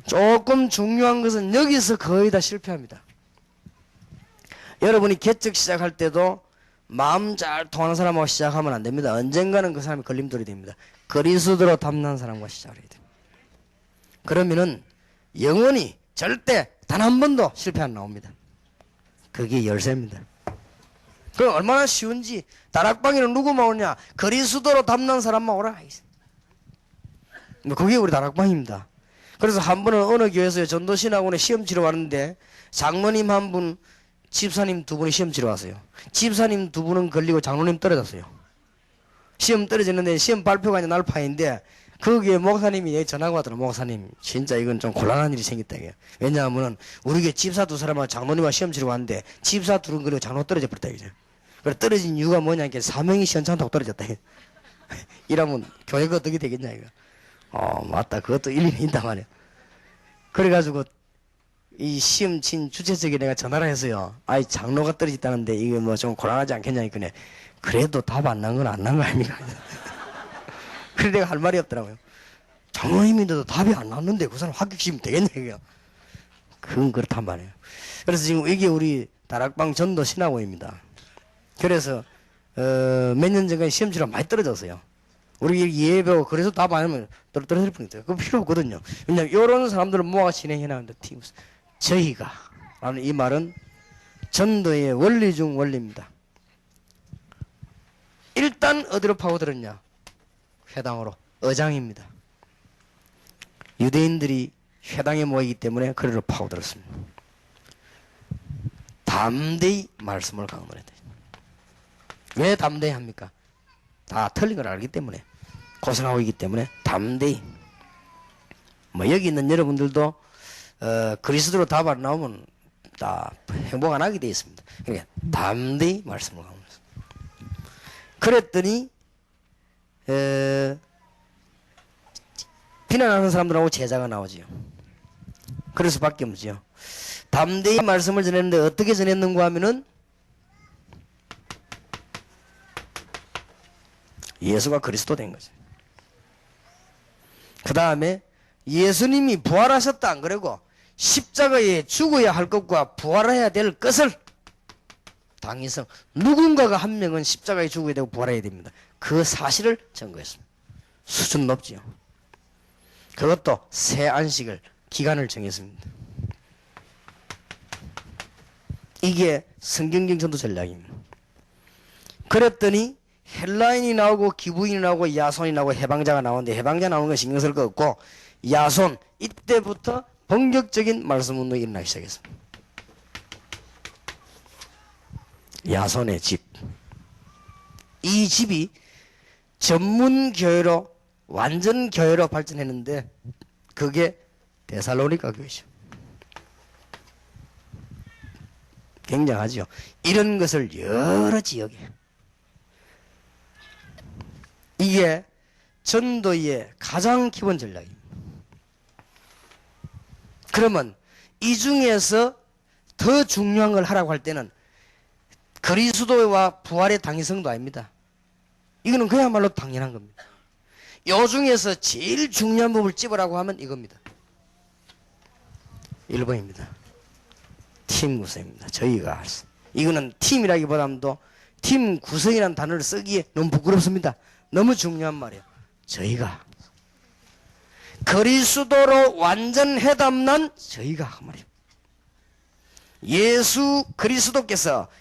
조금 중요한 것은 여기서 거의 다 실패합니다. 여러분이 개척 시작할 때도 마음 잘 통하는 사람하고 시작하면 안 됩니다. 언젠가는 그 사람이 걸림돌이 됩니다. 그리스도로 담는 사람과 시작을 해야 됩니다. 그러면은 영원히 절대 단 한 번도 실패 안 나옵니다. 그게 열쇠입니다. 그 얼마나 쉬운지 다락방에는 누구만 오냐? 그리스도로 담는 사람만 오라. 그게 우리 다락방입니다. 그래서 한 번은 어느 교회에서 전도신학원에 시험 치러 왔는데 장로님 한 분, 집사님 두 분이 시험 치러 왔어요. 집사님 두 분은 걸리고 장로님 떨어졌어요. 시험 떨어졌는데 시험 발표가 아니라 날파인데 거기에 목사님이 전화가 왔더라고요. 목사님 진짜 이건 좀 곤란한 일이 생겼다. 이게. 왜냐하면 우리 교회 집사 두 사람하고 장로님하고 시험 치러 왔는데 집사 둘은 그리고 장로 떨어져 버렸다. 이제. 그래 떨어진 이유가 뭐냐 이게 사명이 시원찮다고 떨어졌다. 이러면 교회가 어떻게 되겠냐 이거. 맞다. 그것도 일리는 있단 말이야. 그래가지고, 이 시험 친 주최측에 내가 전화를 해서요. 아이, 장로가 떨어졌다는데, 이게 뭐 좀 곤란하지 않겠냐, 이거네. 그래도 답 안 난 건 안 난 거 아닙니까? 그래 내가 할 말이 없더라고요. 장로님인데도 답이 안 났는데, 그 사람 합격시키면 되겠냐, 이거. 그건 그렇단 말이에요. 그래서 지금 이게 우리 다락방 전도 신학원입니다. 그래서, 몇 년 전까지 시험 치러 많이 떨어졌어요. 우리 예배고 그래서 답 안 하면 떨어질 뻔했어요. 그거 필요 없거든요. 왜냐하면 이런 사람들을 모아 진행해 나가는데 저희가 라는 이 말은 전도의 원리 중 원리입니다. 일단 어디로 파고들었냐? 회당으로. 의장입니다. 유대인들이 회당에 모이기 때문에 그리로 파고들었습니다. 담대히 말씀을 강론해야 돼요. 왜 담대히 합니까? 다 틀린 걸 알기 때문에 고생하고 있기 때문에 담대히 뭐 여기 있는 여러분들도 그리스도로 답 안 나오면 다 행복 안 하게 되어 있습니다. 그러니까 담대히 말씀을 하면서 그랬더니 비난하는 사람들하고 제자가 나오지요. 그럴 수밖에 없지요. 담대히 말씀을 전했는데 어떻게 전했는가 하면은 예수가 그리스도 된 거죠. 그 다음에 예수님이 부활하셨다 안 그러고 십자가에 죽어야 할 것과 부활해야 될 것을 당위성, 누군가가 한 명은 십자가에 죽어야 되고 부활해야 됩니다. 그 사실을 증거했습니다. 수준 높지요. 그것도 새 안식을 기간을 정했습니다. 이게 성경적 전도 전략입니다. 그랬더니 헬라인이 나오고 기부인이 나오고 야손이 나오고 해방자가 나오는데 해방자 나오는 건 신경 쓸 거 없고 야손 이때부터 본격적인 말씀 운동이 일어나기 시작했습니다. 야손의 집. 이 집이 전문 교회로 완전 교회로 발전했는데 그게 데살로니가 교회죠. 굉장하죠. 이런 것을 여러 지역에 이게 전도의 가장 기본 전략입니다. 그러면 이 중에서 더 중요한 걸 하라고 할 때는 그리스도와 부활의 당위성도 아닙니다. 이거는 그야말로 당연한 겁니다. 요 중에서 제일 중요한 부분을 찝으라고 하면 이겁니다. 1번입니다. 팀 구성입니다. 저희가 이거는 팀이라기보다도 팀 구성이라는 단어를 쓰기에 너무 부끄럽습니다. 너무 중요한 말이에요. 저희가 그리스도로 완전 해담난 저희가 그 말이에요.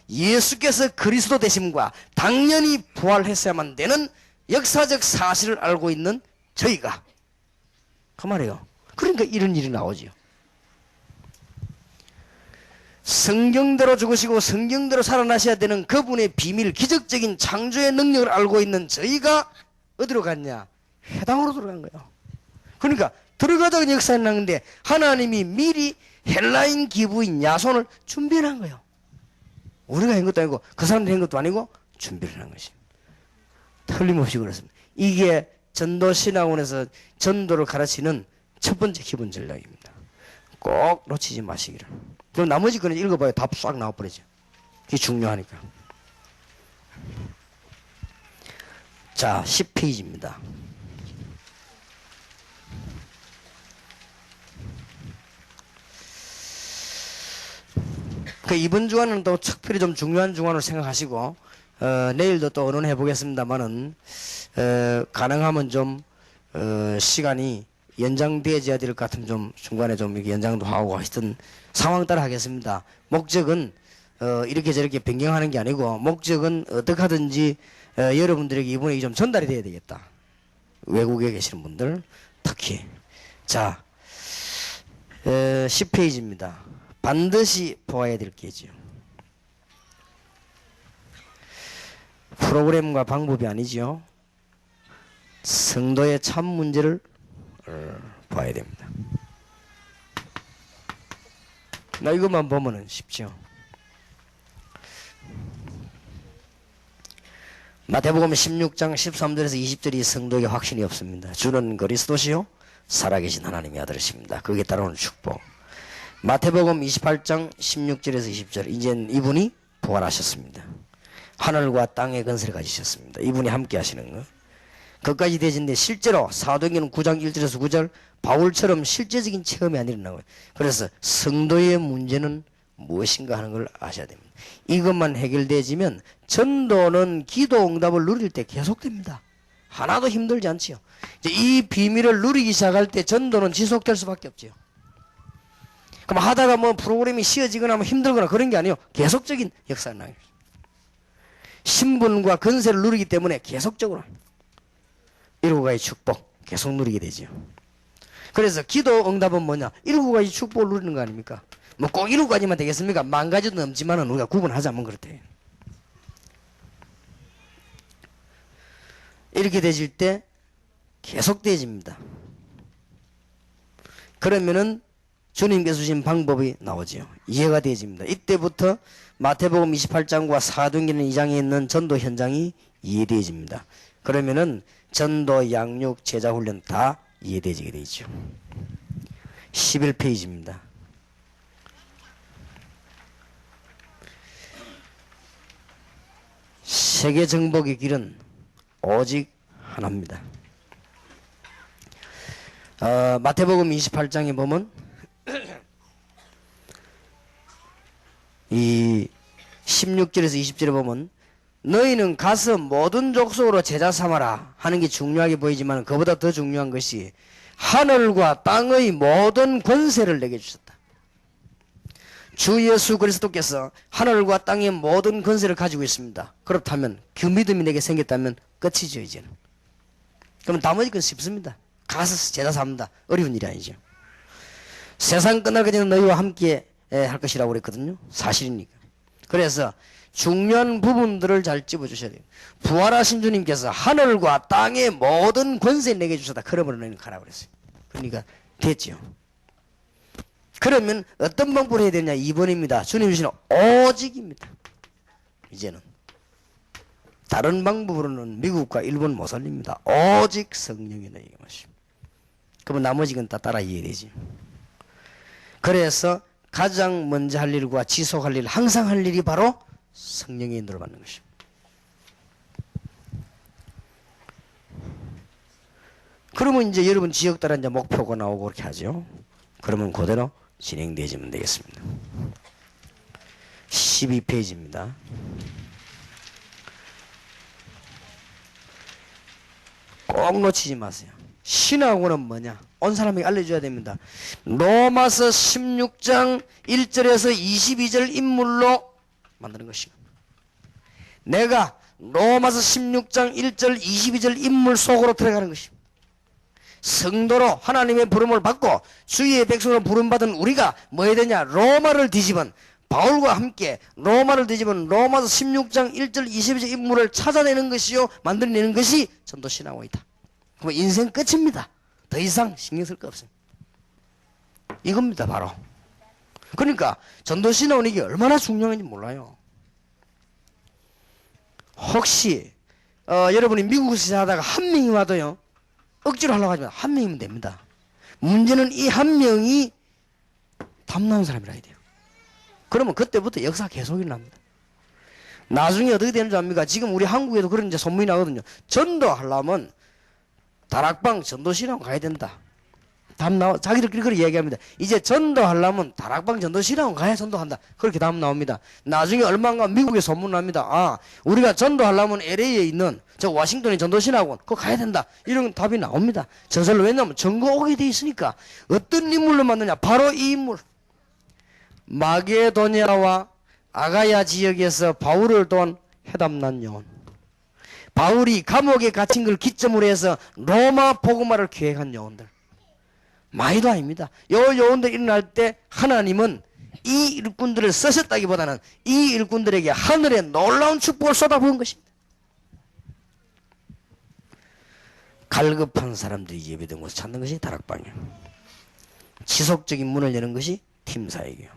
예수께서 그리스도 되심과 당연히 부활했어야만 되는 역사적 사실을 알고 있는 저희가 그 말이에요. 그러니까 이런 일이 나오지요. 성경대로 죽으시고 성경대로 살아나셔야 되는 그분의 비밀, 기적적인 창조의 능력을 알고 있는 저희가 어디로 갔냐? 회당으로 들어간 거예요. 그러니까 들어가자고 역사에 나는데 하나님이 미리 헬라인 기부인 야손을 준비를 한 거예요. 우리가 한 것도 아니고 그 사람들이 한 것도 아니고 준비를 한 것입니다. 틀림없이 그렇습니다. 이게 전도신학원에서 전도를 가르치는 첫 번째 기본 전략입니다. 꼭 놓치지 마시기를. 그럼 나머지 거는 읽어봐요. 답 싹 나와버리죠. 이게 중요하니까. 자, 10페이지입니다. 그 이번 주간은 또 특별히 좀 중요한 주간으로 생각하시고 내일도 또 의논해 보겠습니다만은 가능하면 좀 시간이 연장되어야 될 것 같으면 좀 중간에 좀 이렇게 연장도 하고 하시던 상황 따라 하겠습니다. 목적은 이렇게 저렇게 변경하는 게 아니고 목적은 어떻게 하든지 여러분들에게 이번에 좀 전달이 돼야 되겠다. 외국에 계시는 분들 특히. 자, 10페이지입니다. 반드시 보아야 될 게죠. 프로그램과 방법이 아니죠. 성도의 참 문제를 봐야 됩니다. 나 이것만 보면은 쉽죠. 마태복음 16장 13절에서 20절이 성도에게 확신이 없습니다. 주는 그리스도시요 살아계신 하나님의 아들이십니다. 거기에 따르는 축복. 마태복음 28장 16절에서 20절 이젠 이분이 부활하셨습니다. 하늘과 땅의 건설을 가지셨습니다. 이분이 함께 하시는 거. 그까지 되신데 실제로 사도행전 9장 1절에서 9절 바울처럼 실제적인 체험이 안 일어나고요. 그래서 성도의 문제는 무엇인가 하는 걸 아셔야 됩니다. 이것만 해결되지면 전도는 기도 응답을 누릴 때 계속됩니다. 하나도 힘들지 않지요. 이제 이 비밀을 누리기 시작할 때 전도는 지속될 수밖에 없지요. 그럼 하다가 뭐 프로그램이 쉬어지거나 뭐 힘들거나 그런 게 아니에요. 계속적인 역사가 나요. 신분과 건세를 누리기 때문에 계속적으로 일곱 가지 축복 계속 누리게 되죠. 그래서 기도 응답은 뭐냐? 일곱 가지 축복을 누리는 거 아닙니까? 뭐 꼭 일곱 가지만 되겠습니까? 만 가지도 넘지만은 우리가 구분하자면 그렇대. 이렇게 되실 때 계속되어집니다. 그러면은 주님께서 주신 방법이 나오죠. 이해가 되어집니다. 이때부터 마태복음 28장과 사도행전 2장에 있는 전도 현장이 이해되어집니다. 그러면은 전도, 양육, 제자 훈련 다 이해되지게 되죠. 11페이지입니다. 세계 정복의 길은 오직 하나입니다. 마태복음 28장에 보면 이 16절에서 20절에 보면 너희는 가서 모든 족속으로 제자 삼아라 하는 게 중요하게 보이지만 그보다 더 중요한 것이 하늘과 땅의 모든 권세를 내게 주셨다. 주 예수 그리스도께서 하늘과 땅의 모든 권세를 가지고 있습니다. 그렇다면 그 믿음이 내게 생겼다면 끝이죠. 이제는. 그럼 나머지 건 쉽습니다. 가서 제자 삼는다. 어려운 일이 아니죠. 세상 끝날까지는 너희와 함께 할 것이라고 그랬거든요. 사실이니까. 그래서 중요한 부분들을 잘 집어주셔야 돼요. 부활하신 주님께서 하늘과 땅의 모든 권세 내게 주셨다. 그러므로 너희는 가라고 그랬어요. 그러니까 됐죠. 그러면 어떤 방법을 해야 되냐? 2번입니다. 주님 주시는 오직입니다. 이제는 다른 방법으로는 미국과 일본 못 살립니다. 오직 성령이 너희에게 마시고. 그러면 나머지 건 다 따라 이해되지. 그래서 가장 먼저 할 일과 지속할 일, 항상 할 일이 바로 성령의 인도를 받는 것입니다. 그러면 이제 여러분 지역 따라 이제 목표가 나오고 그렇게 하죠. 그러면 그대로 진행되시면 되겠습니다. 12페이지입니다. 꼭 놓치지 마세요. 신학원은 뭐냐? 온 사람에게 알려줘야 됩니다. 로마서 16장 1절에서 22절 인물로 만드는 것입니다. 내가 로마서 16장 1절 22절 인물 속으로 들어가는 것입니다. 성도로 하나님의 부름을 받고 주의 백성으로 부름받은 우리가 뭐 해야 되냐? 로마를 뒤집은 바울과 함께 로마를 뒤집은 로마서 16장 1절 22절 인물을 찾아내는 것이요 만들어내는 것이 전도신학원이다. 그럼 인생 끝입니다. 더 이상 신경 쓸 거 없습니다. 이겁니다 바로. 그러니까 전도신학원이 이게 얼마나 중요한지 몰라요. 혹시 여러분이 미국에서 하다가 한 명이 와도요 억지로 하려고 하지만 한 명이면 됩니다. 문제는 이 한 명이 탐나는 사람이라 해야 돼요. 그러면 그때부터 역사 계속 일어납니다. 나중에 어떻게 되는 줄 압니까? 지금 우리 한국에도 그런 이제 소문이 나거든요. 전도하려면 다락방 전도실험 가야 된다. 답 나와 자기들끼리 그렇게 얘기합니다. 이제 전도하려면 다락방 전도실험 가야 전도한다. 그렇게 답 나옵니다. 나중에 얼마인가 미국에 소문 납니다. 아, 우리가 전도하려면 LA에 있는 저 워싱턴의 전도신학원 그거 가야 된다. 이런 답이 나옵니다. 전설로. 왜냐하면 증거 오게 돼 있으니까. 어떤 인물로 만드냐? 바로 이 인물. 마게도냐와 아가야 지역에서 바울을 도한 해담난 요원. 바울이 감옥에 갇힌 걸 기점으로 해서 로마 복음화를 계획한 요원들. 많이도 아닙니다. 요 요원들 일어날 때 하나님은 이 일꾼들을 쓰셨다기보다는 이 일꾼들에게 하늘의 놀라운 축복을 쏟아부은 것입니다. 갈급한 사람들이 예배된 곳을 찾는 것이 다락방이에요. 지속적인 문을 여는 것이 팀사역이에요.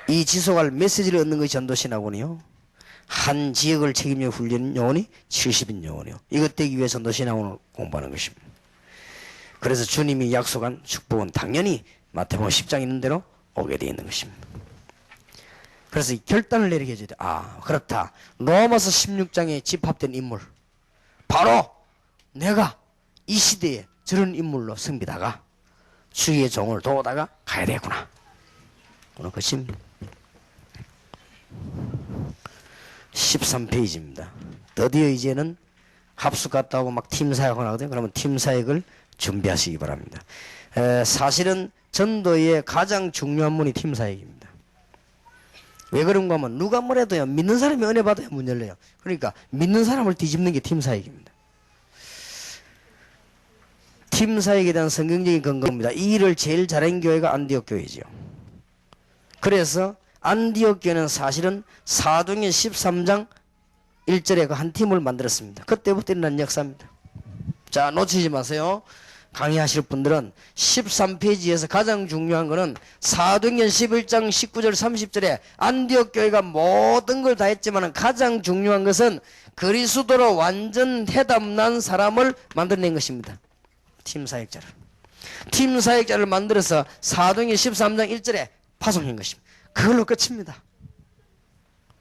이 지속할 메시지를 얻는 것이 전도신학원이요. 한 지역을 책임져 훈련 요원이 70인 요원이요. 이것 되기 위해 전도신학원을 공부하는 것입니다. 그래서 주님이 약속한 축복은 당연히 마태복음 10장 있는 대로 오게 되어 있는 것입니다. 그래서 결단을 내리게 해줘야 돼. 아, 그렇다. 로마서 16장에 집합된 인물. 바로 내가 이 시대에 저런 인물로 섬기다가 주의 종을 도우다가 가야 되겠구나. 그런 것입니다. 13페이지입니다. 드디어 이제는 합숙 갔다 오고 막 팀사역을 하거든요. 그러면 팀사역을 준비하시기 바랍니다. 사실은 전도의 가장 중요한 문이 팀사역입니다. 왜 그런가 하면 누가 뭐래도요 믿는 사람이 은혜 받아야 문 열려요. 그러니까 믿는 사람을 뒤집는 게 팀사역입니다. 팀사역에 대한 성경적인 근거입니다. 이 일을 제일 잘한 교회가 안디옥 교회죠. 그래서 안디옥 교회는 사실은 사도행전 13장 1절에 그 한 팀을 만들었습니다. 그때부터 일어난 역사입니다. 자, 놓치지 마세요. 강의하실 분들은 13페이지에서 가장 중요한 거는 사도행전 11장 19절 30절에 안디옥 교회가 모든 걸 다 했지만 가장 중요한 것은 그리스도로 완전 해담난 사람을 만들어낸 것입니다. 팀사역자를. 팀사역자를 만들어서 사도행전 13장 1절에 파송한 것입니다. 그걸로 끝입니다.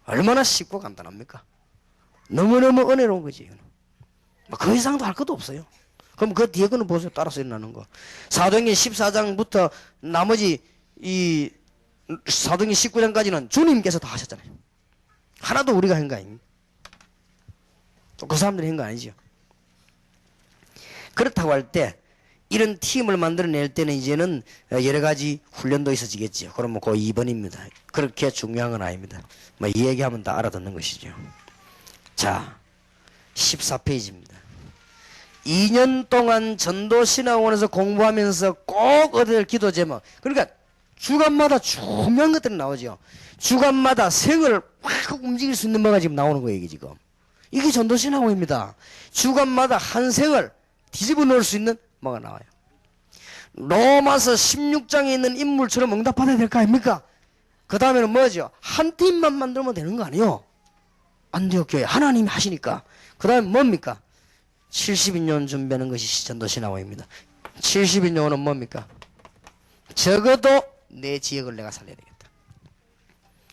얼마나 쉽고 간단합니까? 너무너무 은혜로운 거지. 이거는. 그 이상도 할 것도 없어요. 그럼 그 뒤에 거는 보세요. 따라서 일어나는 거. 사도행전 14장부터 나머지 이 사도행전 19장까지는 주님께서 다 하셨잖아요. 하나도 우리가 한 거 아닙니다. 또 그 사람들이 한 거 아니죠. 그렇다고 할 때 이런 팀을 만들어낼 때는 이제는 여러 가지 훈련도 있어지겠죠. 그러면 그 2번입니다. 그렇게 중요한 건 아닙니다. 뭐 이 얘기하면 다 알아듣는 것이죠. 자, 14페이지입니다. 2년 동안 전도신학원에서 공부하면서 꼭 얻을 기도 제목. 그러니까 주간마다 중요한 것들이 나오죠. 주간마다 생을 확 움직일 수 있는 뭐가 지금 나오는 거예요, 이게 지금. 이게 전도신학원입니다. 주간마다 한 생을 뒤집어 놓을 수 있는 뭐가 나와요. 로마서 16장에 있는 인물처럼 응답받아야 될 거 아닙니까? 그 다음에는 뭐죠? 한 팀만 만들면 되는 거 아니에요? 안디옥 교회 하나님이 하시니까. 그 다음에 뭡니까? 70인용 준비하는 것이 전도신학원입니다. 70인용은 뭡니까? 적어도 내 지역을 내가 살려야 되겠다.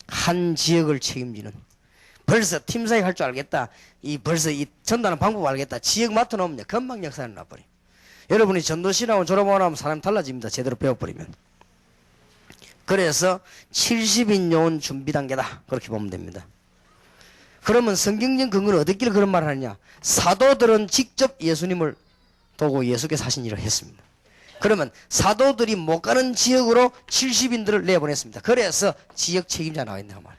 한 지역을 책임지는. 벌써 팀사역 할 줄 알겠다. 벌써 이 전달하는 방법 알겠다. 지역 맡아놓으면 금방 역사는 나버려. 여러분이 전도신학원 졸업하고 나면 사람이 달라집니다. 제대로 배워버리면. 그래서 70인용 준비 단계다. 그렇게 보면 됩니다. 그러면 성경적 근거는 어떻게 그런 말을 하느냐? 사도들은 직접 예수님을 보고 예수께서 하신 일을 했습니다. 그러면 사도들이 못 가는 지역으로 70인들을 내보냈습니다. 그래서 지역 책임자 나와 있는 말이에요.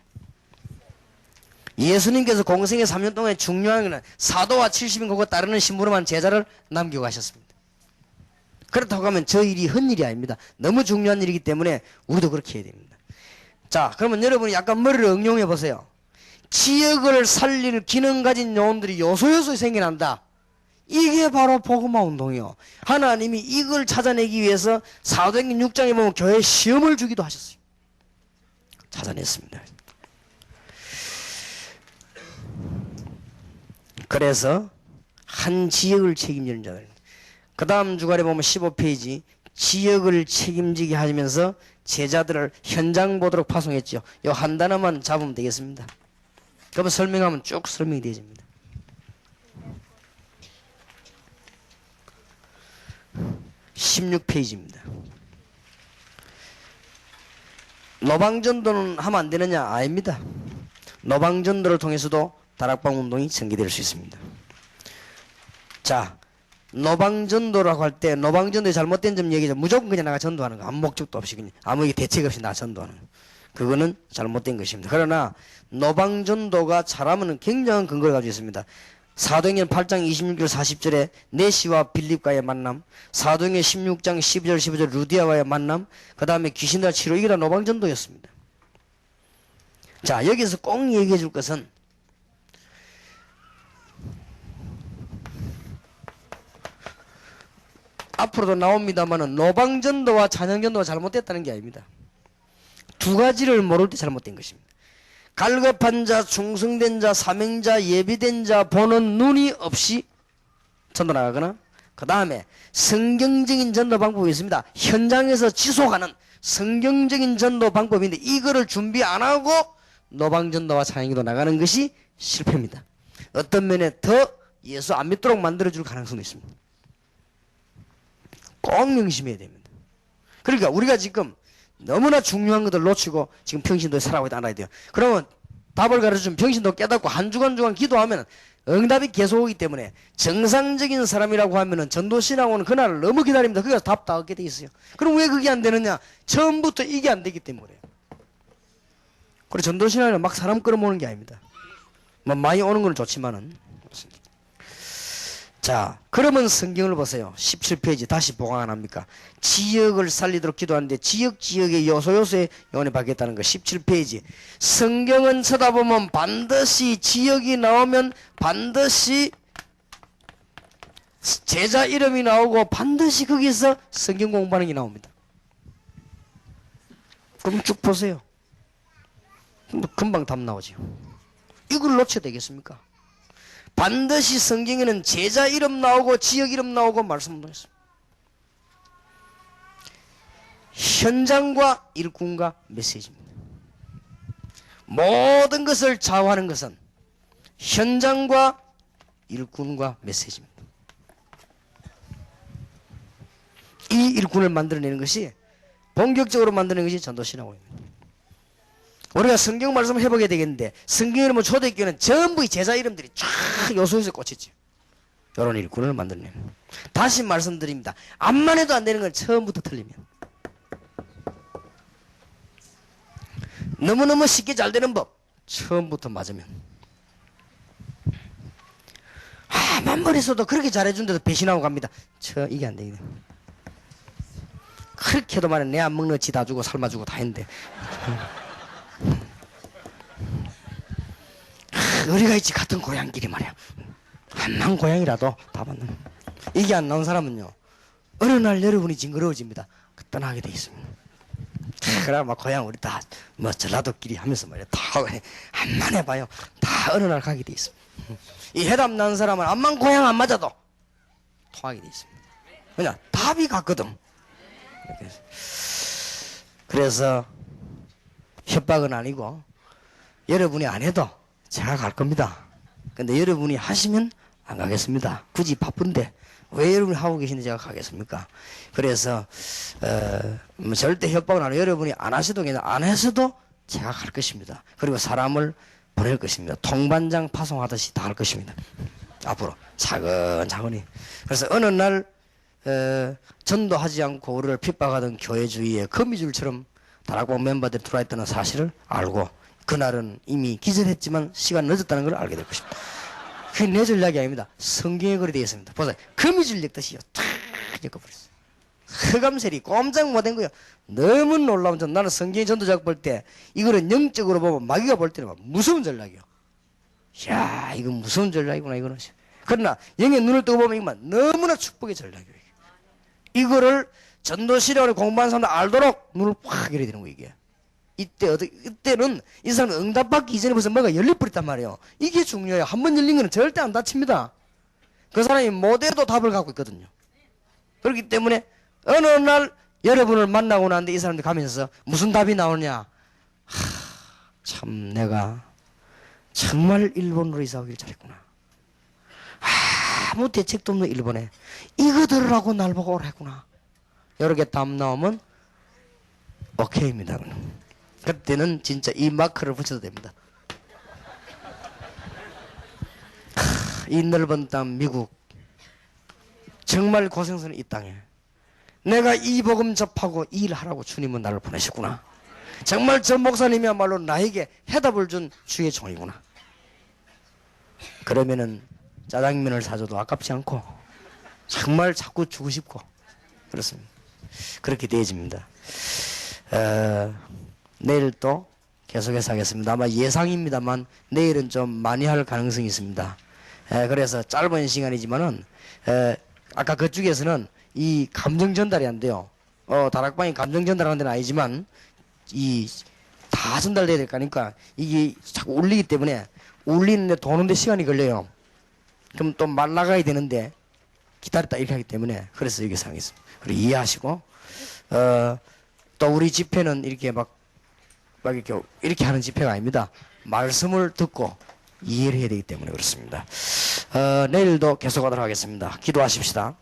예수님께서 공생의 3년 동안에 중요한 것은 사도와 70인 그거 따르는 신부로만 제자를 남기고 가셨습니다. 그렇다고 하면 저 일이 헛일이 아닙니다. 너무 중요한 일이기 때문에 우리도 그렇게 해야 됩니다. 자, 그러면 여러분이 약간 머리를 응용해 보세요. 지역을 살릴 기능 가진 요원들이 요소요소에 생겨난다. 이게 바로 복음화 운동이요. 하나님이 이걸 찾아내기 위해서 사도행전 6장에 보면 교회에 시험을 주기도 하셨어요. 찾아냈습니다. 그래서 한 지역을 책임지는 자들. 그 다음 주간에 보면 15페이지 지역을 책임지게 하면서 제자들을 현장 보도록 파송했죠. 요 한 단어만 잡으면 되겠습니다. 그러면 설명하면 쭉 설명이 되어집니다. 16페이지입니다. 노방전도는 하면 안 되느냐? 아닙니다. 노방전도를 통해서도 다락방 운동이 전개될 수 있습니다. 자, 노방전도라고 할 때 노방전도의 잘못된 점 얘기죠. 무조건 그냥 나가 전도하는 거. 아무 목적도 없이 그냥 아무 대책 없이 나 전도하는 거. 그거는 잘못된 것입니다. 그러나 노방전도가 잘하면 굉장한 근거를 가지고 있습니다. 사도행전 8장 26절 40절에 네시와 빌립과의 만남, 사도행전 16장 12절 15절 루디아와의 만남, 그 다음에 귀신들 치료, 이게 다 노방전도였습니다. 자, 여기서 꼭 얘기해 줄 것은 앞으로도 나옵니다만은 노방전도와 찬양전도가 잘못됐다는 게 아닙니다. 두 가지를 모를 때 잘못된 것입니다. 갈급한 자, 충성된 자, 사명자, 예비된 자 보는 눈이 없이 전도 나가거나, 그 다음에 성경적인 전도 방법이 있습니다. 현장에서 지속하는 성경적인 전도 방법인데 이거를 준비 안 하고 노방전도와 찬양기도 나가는 것이 실패입니다. 어떤 면에 더 예수 안 믿도록 만들어줄 가능성도 있습니다. 꼭 명심해야 됩니다. 그러니까 우리가 지금 너무나 중요한 것들 놓치고 지금 평신도에 살아가고 있다 알아야 돼요. 그러면 답을 가르쳐주면 평신도 깨닫고 한 주간 기도하면 응답이 계속 오기 때문에 정상적인 사람이라고 하면은 전도신학원은 그날을 너무 기다립니다. 그래서 답 다 얻게 돼 있어요. 그럼 왜 그게 안 되느냐? 처음부터 이게 안 되기 때문에. 그리고 전도신학원은 막 사람 끌어모으는 게 아닙니다. 뭐 많이 오는 건 좋지만은. 자, 그러면 성경을 보세요. 17페이지 다시 보강 안 합니까? 지역을 살리도록 기도하는데 지역의 요소요소에 요원해 받겠다는 거. 17페이지 성경은 쳐다보면 반드시 지역이 나오면 반드시 제자 이름이 나오고 반드시 거기서 성경 공부하는 게 나옵니다. 그럼 쭉 보세요. 금방 답 나오죠. 이걸 놓쳐야 되겠습니까? 반드시 성경에는 제자 이름 나오고 지역 이름 나오고 말씀도 있습니다. 현장과 일꾼과 메시지입니다. 모든 것을 좌우하는 것은 현장과 일꾼과 메시지입니다. 이 일꾼을 만들어내는 것이 본격적으로 만드는 것이 전도신학원입니다. 우리가 성경 말씀을 해보게 되겠는데, 성경 이름은 초대교회는 전부 이 제자 이름들이 쫙 요소에서 꽂혔지. 이런 일꾼을 만들면. 다시 말씀드립니다. 암만 해도 안 되는 건 처음부터 틀리면. 너무너무 쉽게 잘 되는 법, 처음부터 맞으면. 만머리서도 그렇게 잘해준데도 배신하고 갑니다. 이게 안 되거든. 그렇게 해도 말해, 내 안 먹는 지 다 주고 삶아주고 다 했는데. 우리가 있지, 같은 고향끼리 말이야. 한만 고향이라도 다 받는. 이게 안 나온 사람은요, 어느 날 여러분이 징그러워집니다. 떠나게 돼 있습니다. 그래, 막 고향 우리 다 뭐 전라도끼리 하면서 말이야, 다 한만 해봐요. 다 어느 날 가게 돼 있습니다. 이 해답 난 사람은 암만 고향 안 맞아도 통하게 돼 있습니다. 그냥 답이 같거든. 그래서 협박은 아니고, 여러분이 안 해도 제가 갈 겁니다. 근데 여러분이 하시면 안 가겠습니다. 굳이 바쁜데 왜 여러분이 하고 계신데 제가 가겠습니까? 그래서 뭐 절대 협박은 안 해요. 여러분이 안 하셔도 그냥 안 해서도 제가 갈 것입니다. 그리고 사람을 보낼 것입니다. 통반장 파송하듯이 다 할 것입니다. 앞으로 차근차근히. 그래서 어느 날 전도하지 않고 우리를 핍박하던 교회 주위에 거미줄처럼 다락방 멤버들이 들어와 있다는 사실을 알고, 그날은 이미 기절했지만 시간 늦었다는 걸 알게 될 것입니다. 그게 내 전략이 아닙니다. 성경에 그리 되어 있습니다. 보세요. 거미줄 엮듯이요. 탁 엮어버렸어요. 흑암셀이 꼼짝 못한 거예요. 너무 놀라운 전. 나는 성경의 전도작 볼 때 이거는 영적으로 보면, 마귀가 볼 때는 막 무서운 전략이요. 이야, 이건 무서운 전략이구나, 이거는. 그러나 영의 눈을 뜨고 보면 이건 너무나 축복의 전략이에요. 이거를 전도시력을 공부하는 사람들 알도록 눈을 확 열어야 되는 거예요, 이게. 이때는 이 사람이 응답받기 이전에 벌써 뭐가 열려버렸단 말이에요. 이게 중요해요. 한번 열린 거는 절대 안 닫힙니다. 그 사람이 못해도 답을 갖고 있거든요. 그렇기 때문에 어느 날 여러분을 만나고 나는데 이 사람들 가면서 무슨 답이 나오냐. 참 내가 정말 일본으로 이사 오길 잘했구나. 아무 대책도 없는 일본에 이거 들으라고 날 보고 오라 했구나. 이렇게 답 나오면 오케이입니다. 그때는 진짜 이 마크를 붙여도 됩니다. 이 넓은 땅 미국, 정말 고생스러운 이 땅에 내가 이 복음 접하고 일하라고 주님은 나를 보내셨구나. 정말 저 목사님이야말로 나에게 해답을 준 주의 종이구나. 그러면은 짜장면을 사줘도 아깝지 않고 정말 자꾸 주고 싶고 그렇습니다. 그렇게 되어집니다. 내일 또 계속해서 하겠습니다. 아마 예상입니다만 내일은 좀 많이 할 가능성이 있습니다. 그래서 짧은 시간이지만은 아까 그쪽에서는 이 감정 전달이 안 돼요. 다락방이 감정 전달하는 데는 아니지만 이 다 전달돼야 될 거니까 이게 자꾸 울리기 때문에 울리는데 도는데 시간이 걸려요. 그럼 또 말 나가야 되는데 기다렸다 이렇게 하기 때문에 그래서 여기 상했습니다. 그리고 이해하시고 또 우리 집회는 이렇게 막 이렇게 하는 집회가 아닙니다. 말씀을 듣고 이해를 해야 되기 때문에 그렇습니다. 내일도 계속하도록 하겠습니다. 기도하십시다.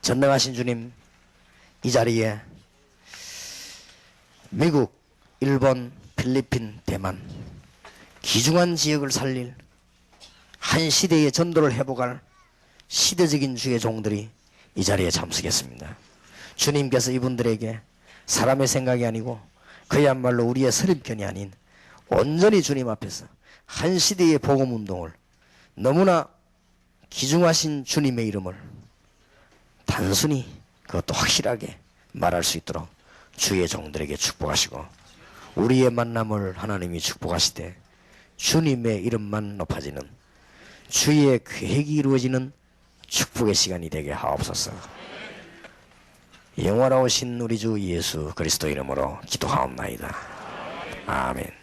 전능하신 주님, 이 자리에 미국, 일본, 필리핀, 대만 귀중한 지역을 살릴 한 시대의 전도를 회복할 시대적인 주의 종들이 이 자리에 참석했습니다. 주님께서 이분들에게 사람의 생각이 아니고 그야말로 우리의 선입견이 아닌 온전히 주님 앞에서 한 시대의 복음운동을 너무나 귀중하신 주님의 이름을 단순히 그것도 확실하게 말할 수 있도록 주의 종들에게 축복하시고 우리의 만남을 하나님이 축복하시되 주님의 이름만 높아지는 주의 계획이 이루어지는 축복의 시간이 되게 하옵소서. 영원하신 우리 주 예수 그리스도 이름으로 기도하옵나이다. 아멘.